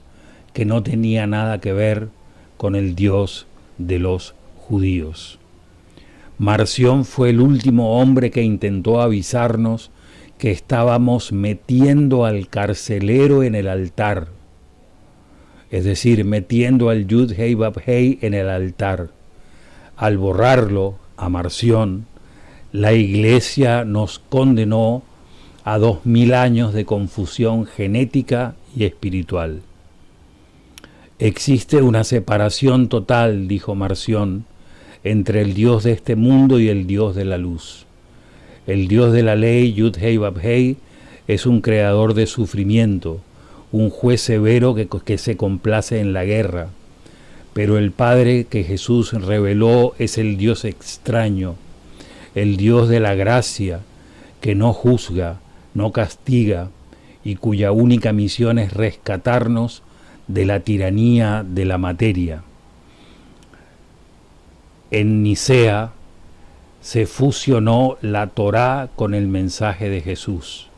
que no tenía nada que ver con el Dios de los judíos. Marción fue el último hombre que intentó avisarnos que estábamos metiendo al carcelero en el altar, es decir, metiendo al Yud Hei Vav Hei en el altar. Al borrarlo, a Marción, la Iglesia nos condenó a 2000 años de confusión genética y espiritual. Existe una separación total, dijo Marción, entre el Dios de este mundo y el Dios de la luz. El Dios de la ley, Yud Hei Vav Hei, es un creador de sufrimiento, un juez severo que se complace en la guerra. Pero el Padre que Jesús reveló es el Dios extraño, el Dios de la gracia, que no juzga, no castiga, y cuya única misión es rescatarnos de la tiranía de la materia. En Nicea se fusionó la Torá con el mensaje de Jesús.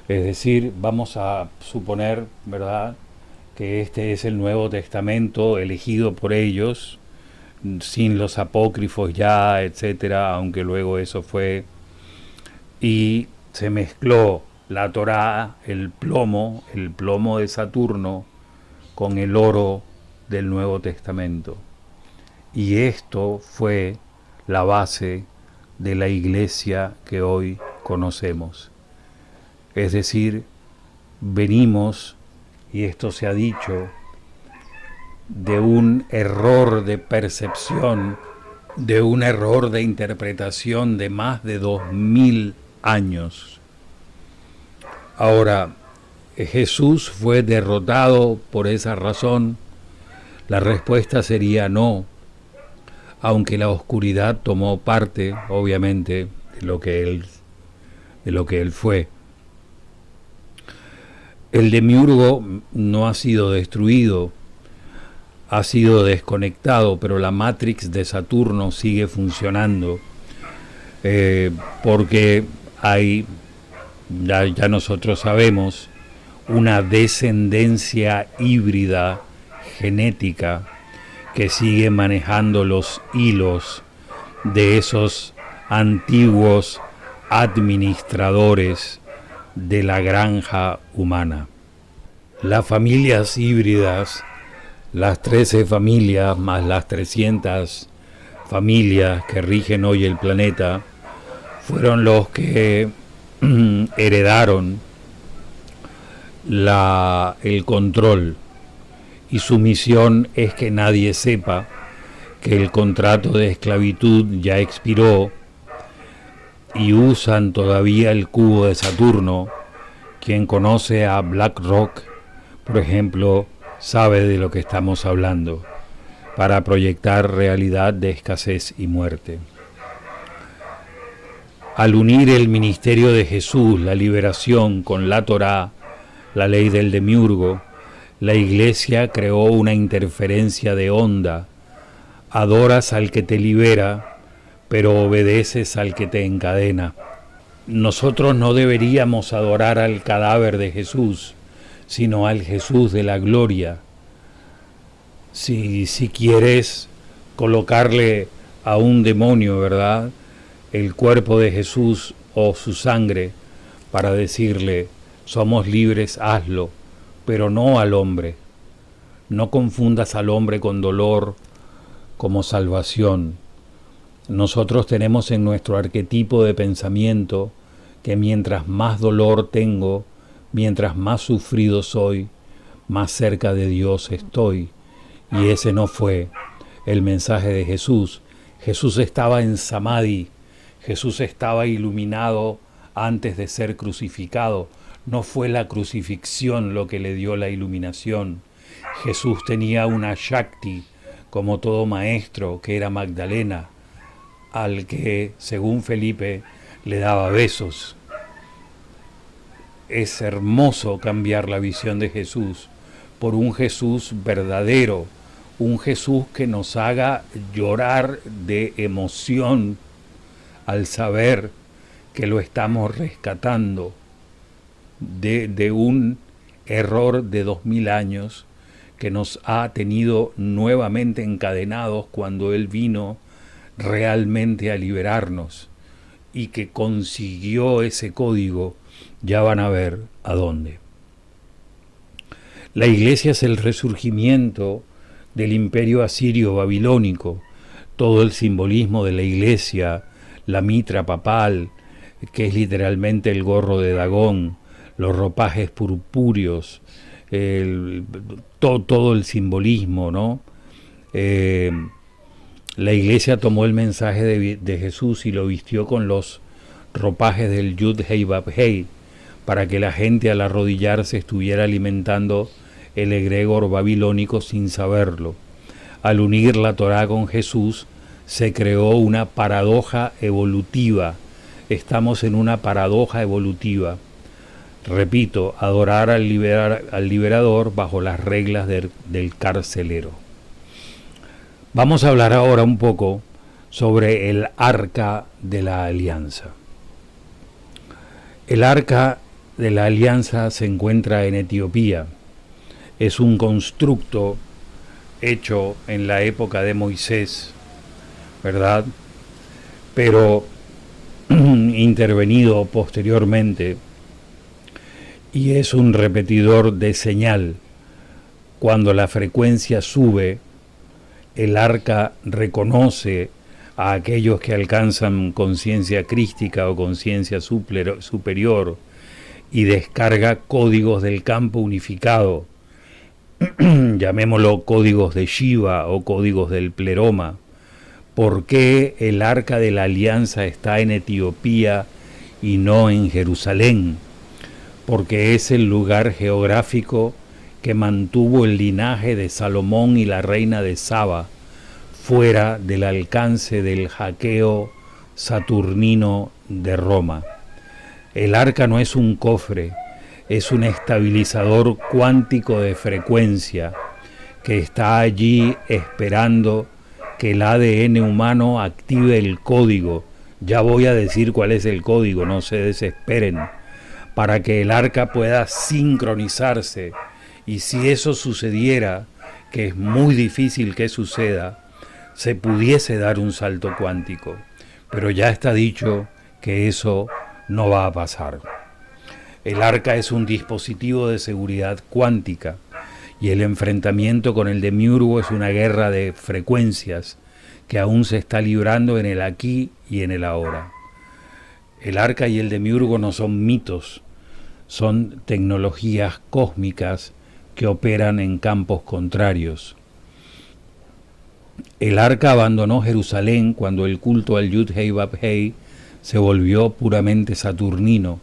Es decir, vamos a suponer, ¿verdad?, que este es el Nuevo Testamento elegido por ellos, sin los apócrifos ya, etcétera, aunque luego eso fue, y se mezcló la Torá, el plomo de Saturno, con el oro del Nuevo Testamento. Y esto fue la base de la Iglesia que hoy conocemos. Es decir, venimos, y esto se ha dicho, de un error de percepción, de un error de interpretación de más de 2000 años. Ahora, ¿Jesús fue derrotado por esa razón? La respuesta sería no, aunque la oscuridad tomó parte, obviamente, de lo que él fue. El demiurgo no ha sido destruido, ha sido desconectado, pero la Matrix de Saturno sigue funcionando, porque hay, ya nosotros sabemos, una descendencia híbrida genética que sigue manejando los hilos de esos antiguos administradores de la granja humana. Las familias híbridas, las 13 familias más las 300 familias que rigen hoy el planeta, fueron los que heredaron el control, y su misión es que nadie sepa que el contrato de esclavitud ya expiró, y usan todavía el cubo de Saturno. Quien conoce a BlackRock, por ejemplo, sabe de lo que estamos hablando, para proyectar realidad de escasez y muerte. Al unir el ministerio de Jesús, la liberación, con la Torá, la ley del demiurgo, la Iglesia creó una interferencia de onda. Adoras al que te libera, pero obedeces al que te encadena. Nosotros no deberíamos adorar al cadáver de Jesús, sino al Jesús de la gloria. Si quieres colocarle a un demonio, ¿verdad?, el cuerpo de Jesús o su sangre para decirle, somos libres, hazlo, pero no al hombre. No confundas al hombre con dolor como salvación. Nosotros tenemos en nuestro arquetipo de pensamiento que mientras más dolor tengo, mientras más sufrido soy, más cerca de Dios estoy. Y ese no fue el mensaje de Jesús. Jesús estaba en Samadhi, Jesús estaba iluminado antes de ser crucificado. No fue la crucifixión lo que le dio la iluminación. Jesús tenía una Shakti, como todo maestro, que era Magdalena, al que, según Felipe, le daba besos. Es hermoso cambiar la visión de Jesús por un Jesús verdadero, un Jesús que nos haga llorar de emoción al saber que lo estamos rescatando de un error de 2000 años que nos ha tenido nuevamente encadenados cuando Él vino realmente a liberarnos, y que consiguió ese código. Ya van a ver a dónde. La Iglesia es el resurgimiento del imperio asirio babilónico. Todo el simbolismo de la Iglesia, la mitra papal, que es literalmente el gorro de Dagón, los ropajes purpúreos, todo el simbolismo, ¿no? La Iglesia tomó el mensaje de Jesús y lo vistió con los ropajes del Yud Hei Vav Hei, para que la gente al arrodillarse estuviera alimentando el egregor babilónico sin saberlo. Al unir la Torá con Jesús, se creó una paradoja evolutiva. Estamos en una paradoja evolutiva. Repito, adorar al liberador bajo las reglas del carcelero. Vamos a hablar ahora un poco sobre el Arca de la Alianza. El Arca de la Alianza se encuentra en Etiopía. Es un constructo hecho en la época de Moisés, ¿verdad? Pero intervenido posteriormente, y es un repetidor de señal. Cuando la frecuencia sube, el arca reconoce a aquellos que alcanzan conciencia crística o conciencia superior y descarga códigos del campo unificado, llamémoslo códigos de Shiva o códigos del pleroma. ¿Por qué el Arca de la Alianza está en Etiopía y no en Jerusalén? Porque es el lugar geográfico que mantuvo el linaje de Salomón y la reina de Saba fuera del alcance del hackeo saturnino de Roma. El arca no es un cofre, es un estabilizador cuántico de frecuencia que está allí esperando que el ADN humano active el código Ya voy a decir cuál es el código, no se desesperen, para que el arca pueda sincronizarse. Y si eso sucediera, que es muy difícil que suceda, se pudiese dar un salto cuántico. Pero ya está dicho que eso no va a pasar. El arca es un dispositivo de seguridad cuántica y el enfrentamiento con el demiurgo es una guerra de frecuencias que aún se está librando en el aquí y en el ahora. El arca y el demiurgo no son mitos, son tecnologías cósmicas que operan en campos contrarios. El arca abandonó Jerusalén cuando el culto al Yud-Hei-Vab-Hei se volvió puramente saturnino.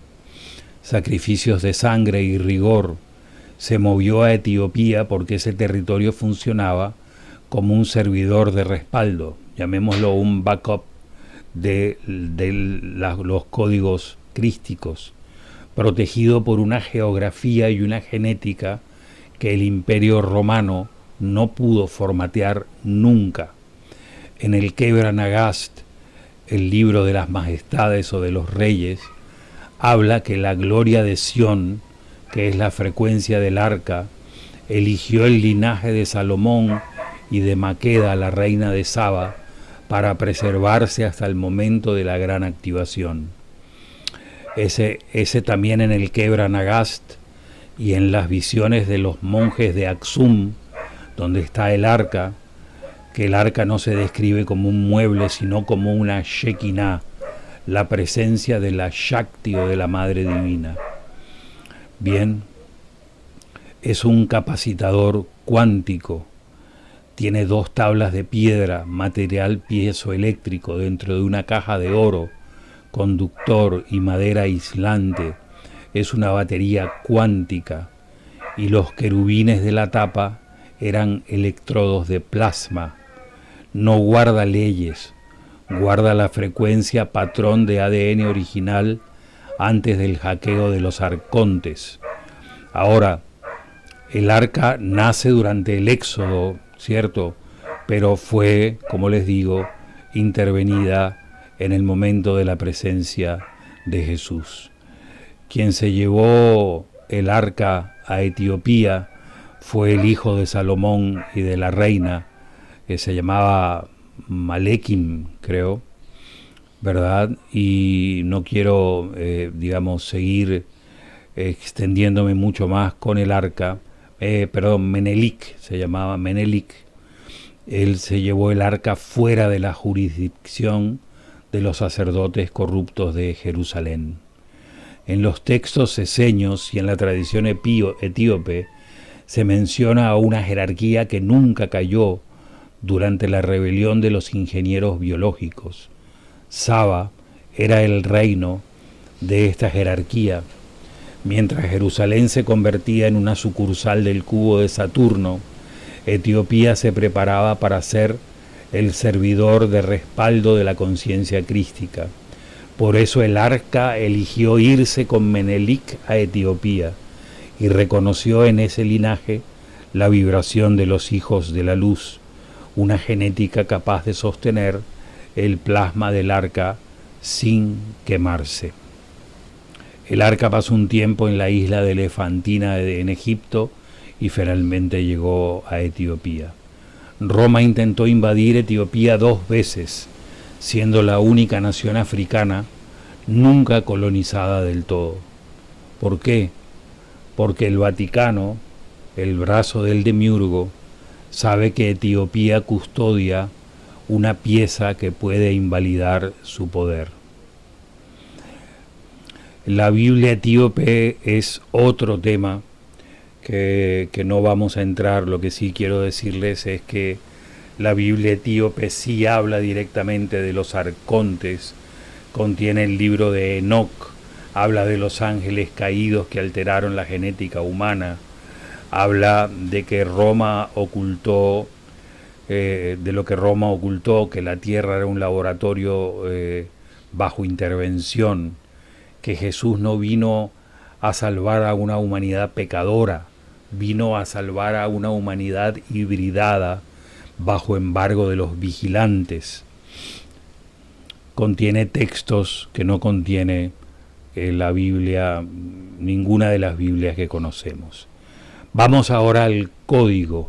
Sacrificios de sangre y rigor. Se movió a Etiopía porque ese territorio funcionaba como un servidor de respaldo, llamémoslo un backup de los códigos crísticos, protegido por una geografía y una genética que el Imperio Romano no pudo formatear nunca. En el Kebra Nagast, el libro de las majestades o de los reyes, habla que la gloria de Sión, que es la frecuencia del arca, eligió el linaje de Salomón y de Maqueda, la reina de Saba, para preservarse hasta el momento de la gran activación. Ese también en el Kebra Nagast y en las visiones de los monjes de Aksum, donde está el arca, que el arca no se describe como un mueble, sino como una Shekinah, la presencia de la Shakti o de la Madre Divina. Bien, es un capacitador cuántico, tiene 2 tablas de piedra, material piezoeléctrico dentro de una caja de oro, conductor y madera aislante, es una batería cuántica y los querubines de la tapa eran electrodos de plasma. No guarda leyes, guarda la frecuencia patrón de ADN original antes del hackeo de los arcontes. Ahora, el arca nace durante el éxodo, ¿cierto? Pero fue, como les digo, intervenida en el momento de la presencia de Jesús. Quien se llevó el arca a Etiopía fue el hijo de Salomón y de la reina, que se llamaba Malekim, creo, ¿verdad? Y no quiero, seguir extendiéndome mucho más con el arca. Menelik, se llamaba Menelik. Él se llevó el arca fuera de la jurisdicción de los sacerdotes corruptos de Jerusalén. En los textos eseños y en la tradición etíope se menciona a una jerarquía que nunca cayó durante la rebelión de los ingenieros biológicos. Saba era el reino de esta jerarquía. Mientras Jerusalén se convertía en una sucursal del cubo de Saturno, Etiopía se preparaba para ser el servidor de respaldo de la conciencia crística. Por eso el arca eligió irse con Menelik a Etiopía y reconoció en ese linaje la vibración de los hijos de la luz, una genética capaz de sostener el plasma del arca sin quemarse. El arca pasó un tiempo en la isla de Elefantina en Egipto y finalmente llegó a Etiopía. Roma intentó invadir Etiopía 2 veces, siendo la única nación africana nunca colonizada del todo. ¿Por qué? Porque el Vaticano, el brazo del demiurgo, sabe que Etiopía custodia una pieza que puede invalidar su poder. La Biblia etíope es otro tema que no vamos a entrar. Lo que sí quiero decirles es que la Biblia etíope sí habla directamente de los arcontes, contiene el libro de Enoc, habla de los ángeles caídos que alteraron la genética humana, habla de que Roma ocultó, que la tierra era un laboratorio bajo intervención, que Jesús no vino a salvar a una humanidad pecadora, vino a salvar a una humanidad hibridada bajo embargo de los vigilantes. contiene textos que no contiene la Biblia, ninguna de las Biblias que conocemos. Vamos ahora al código.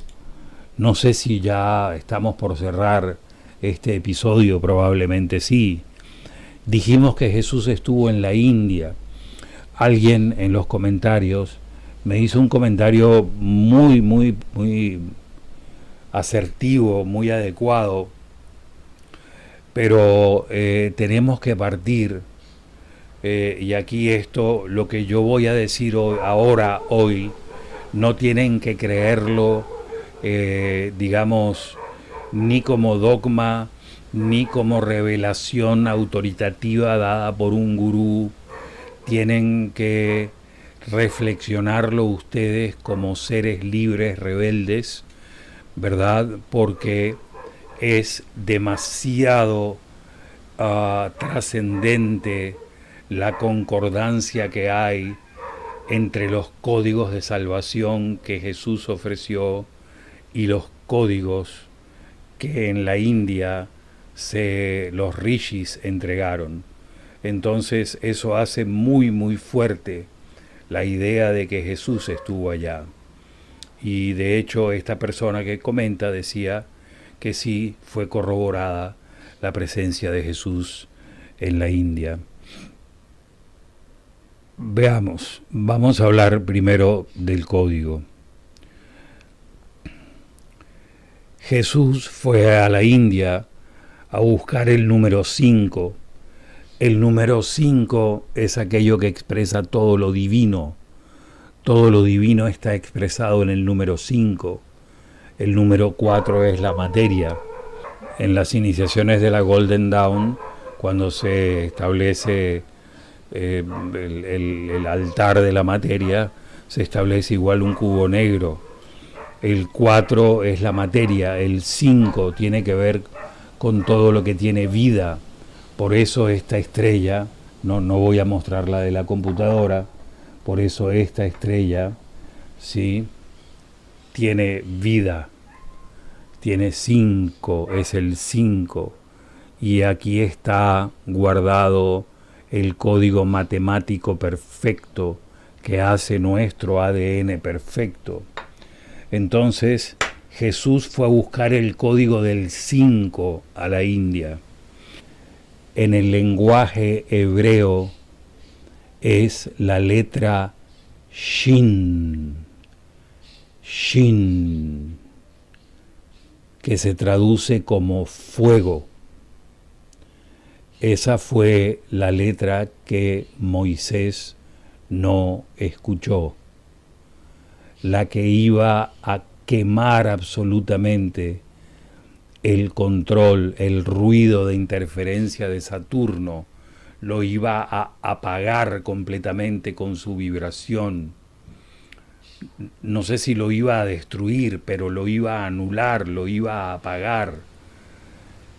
No sé si ya estamos por cerrar este episodio, probablemente sí. Dijimos que Jesús estuvo en la India. Alguien en los comentarios me hizo un comentario muy asertivo, muy adecuado, pero tenemos que partir, y aquí esto, lo que yo voy a decir hoy, no tienen que creerlo, digamos, ni como dogma, ni como revelación autoritativa dada por un gurú. Tienen que reflexionarlo ustedes como seres libres, rebeldes, ¿verdad? Porque es demasiado trascendente la concordancia que hay entre los códigos de salvación que Jesús ofreció y los códigos que en la India los rishis entregaron. Entonces eso hace muy fuerte la idea de que Jesús estuvo allá. Y de hecho esta persona que comenta decía que sí fue corroborada la presencia de Jesús en la India. Veamos, vamos a hablar primero del código. Jesús fue a la India a buscar el número 5. El número 5 es aquello que expresa todo lo divino. Todo lo divino está expresado en el número 5. El número 4 es la materia. En las iniciaciones de la Golden Dawn, cuando se establece el altar de la materia, se establece igual un cubo negro. El 4 es la materia, el 5 tiene que ver con todo lo que tiene vida. Por eso esta estrella, no voy a mostrar la de la computadora, por eso esta estrella, ¿sí?, tiene vida, tiene 5, es el 5, y aquí está guardado el código matemático perfecto que hace nuestro ADN perfecto. Entonces Jesús fue a buscar el código del 5 a la India. En el lenguaje hebreo es la letra Shin, Shin, que se traduce como fuego. Esa fue la letra que Moisés no escuchó, la que iba a quemar absolutamente el control, el ruido de interferencia de Saturno, lo iba a apagar completamente con su vibración. No sé si lo iba a destruir, pero lo iba a anular, lo iba a apagar.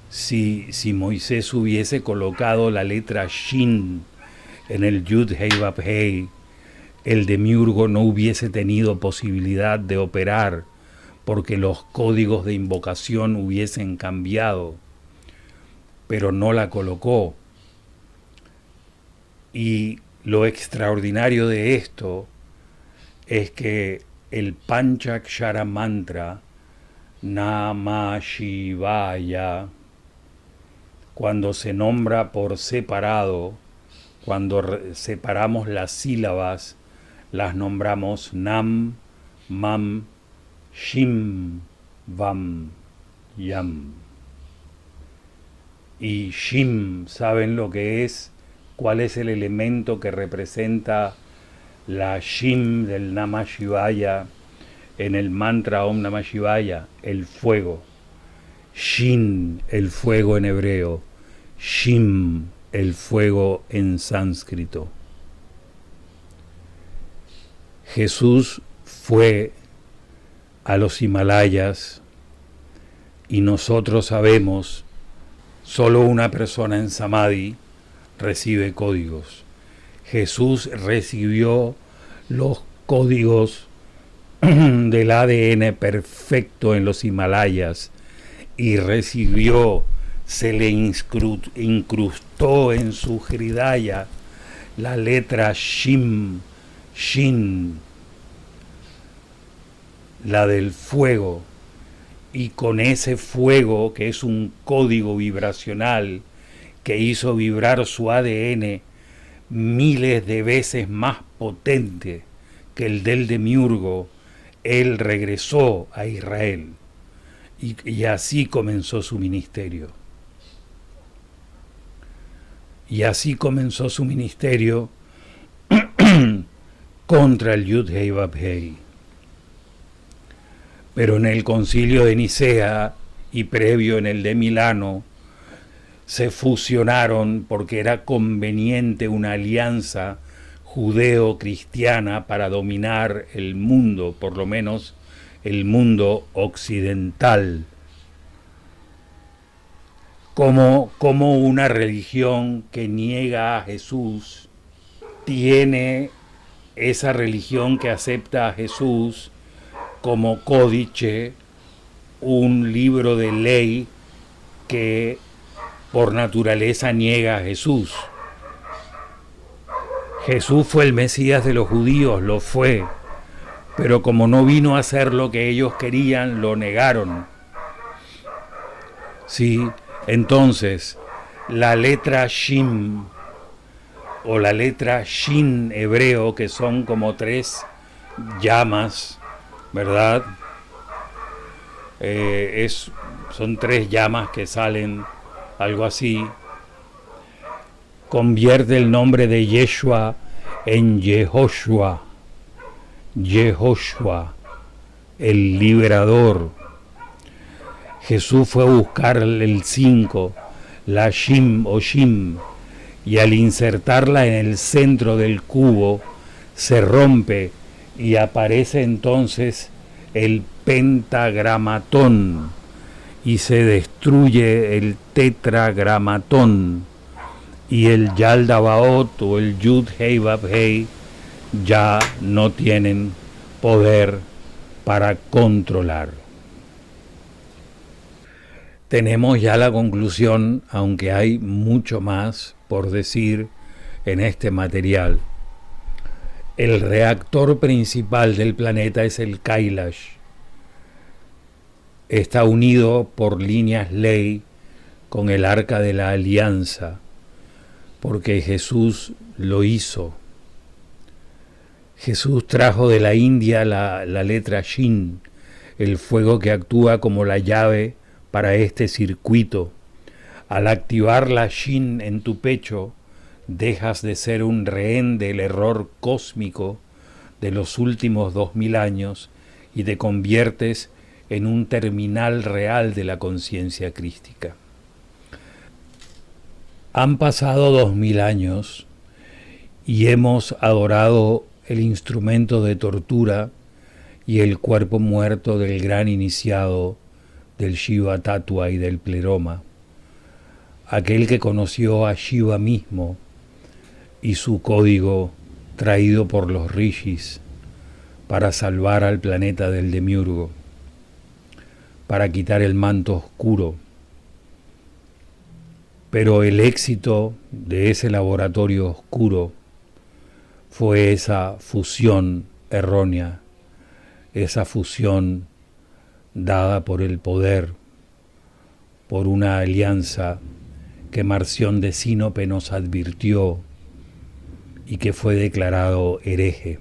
Si Moisés hubiese colocado la letra Shin en el Yud Hei Vav Hei, el demiurgo no hubiese tenido posibilidad de operar, porque los códigos de invocación hubiesen cambiado, pero no la colocó. Y lo extraordinario de esto es que el Panchakshara mantra Namah Shivaya, cuando se nombra por separado, cuando separamos las sílabas, las nombramos Nam, Mam, Shim, Vam, Yam. Y Shim, ¿saben lo que es? ¿Cuál es el elemento que representa la Shim del Namah Shivaya en el mantra Om Namah Shivaya? El fuego. Shin, el fuego en hebreo. Shim, el fuego en sánscrito. Jesús fue a los Himalayas y nosotros sabemos, solo una persona en Samadhi recibe códigos. Jesús recibió los códigos del ADN perfecto en los Himalayas y recibió se le incrustó en su hridaya la letra Shim, Shin, la del fuego, y con ese fuego, que es un código vibracional que hizo vibrar su ADN miles de veces más potente que el del demiurgo, él regresó a Israel y así comenzó su ministerio. Y así comenzó su ministerio contra el Yud-Hei Vav-Hei. Pero en el concilio de Nicea y previo en el de Milano se fusionaron porque era conveniente una alianza judeo-cristiana para dominar el mundo, por lo menos el mundo occidental, como una religión que niega a Jesús tiene esa religión que acepta a Jesús como códice, un libro de ley que por naturaleza niega a Jesús. Jesús fue el Mesías de los judíos, lo fue, pero como no vino a hacer lo que ellos querían, lo negaron. Sí, entonces la letra Shim o la letra Shin hebreo, que son como 3 llamas, ¿verdad? Son 3 llamas que salen, algo así. Convierte el nombre de Yeshua en Yehoshua, Yehoshua, el liberador. Jesús fue a buscar el 5, la Shim o Shim, y al insertarla en el centro del cubo se rompe y aparece entonces el pentagramatón y se destruye el tetragramatón, y el Yaldabaoth o el Yud-Hei Vav-Hei ya no tienen poder para controlar. Tenemos ya la conclusión, aunque hay mucho más por decir en este material. El reactor principal del planeta es el Kailash. Está unido por líneas ley con el Arca de la Alianza, porque Jesús lo hizo. Jesús trajo de la India la letra Shin, el fuego que actúa como la llave para este circuito. Al activar la Shin en tu pecho, dejas de ser un rehén del error cósmico de los últimos 2000 años y te conviertes en un terminal real de la conciencia crística. Han pasado 2000 años y hemos adorado el instrumento de tortura y el cuerpo muerto del gran iniciado del Shiva Tattva y del pleroma, aquel que conoció a Shiva mismo y su código traído por los rishis para salvar al planeta del demiurgo, para quitar el manto oscuro. Pero el éxito de ese laboratorio oscuro fue esa fusión errónea, esa fusión dada por el poder, por una alianza que Marción de Sinope nos advirtió y que fue declarado hereje.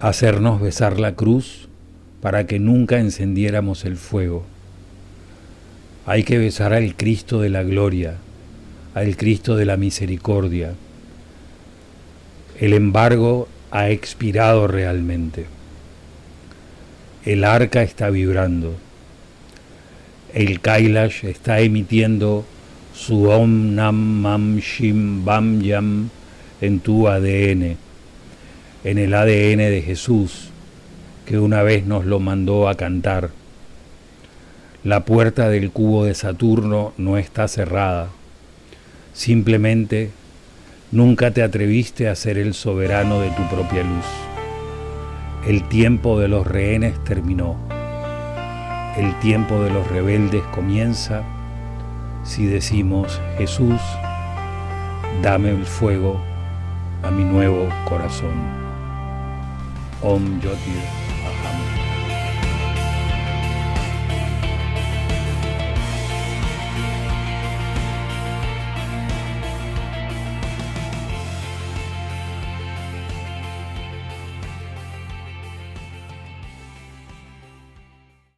Hacernos besar la cruz para que nunca encendiéramos el fuego. Hay que besar al Cristo de la gloria, al Cristo de la misericordia. El embargo ha expirado realmente. El arca está vibrando. El Kailash está emitiendo su Om Nam Mam Shim Bam Yam en tu ADN, en el ADN de Jesús, que una vez nos lo mandó a cantar. La puerta del cubo de Saturno no está cerrada. Simplemente nunca te atreviste a ser el soberano de tu propia luz. El tiempo de los rehenes terminó. El tiempo de los rebeldes comienza si decimos: Jesús, dame el fuego a mi nuevo corazón. Om Jyotir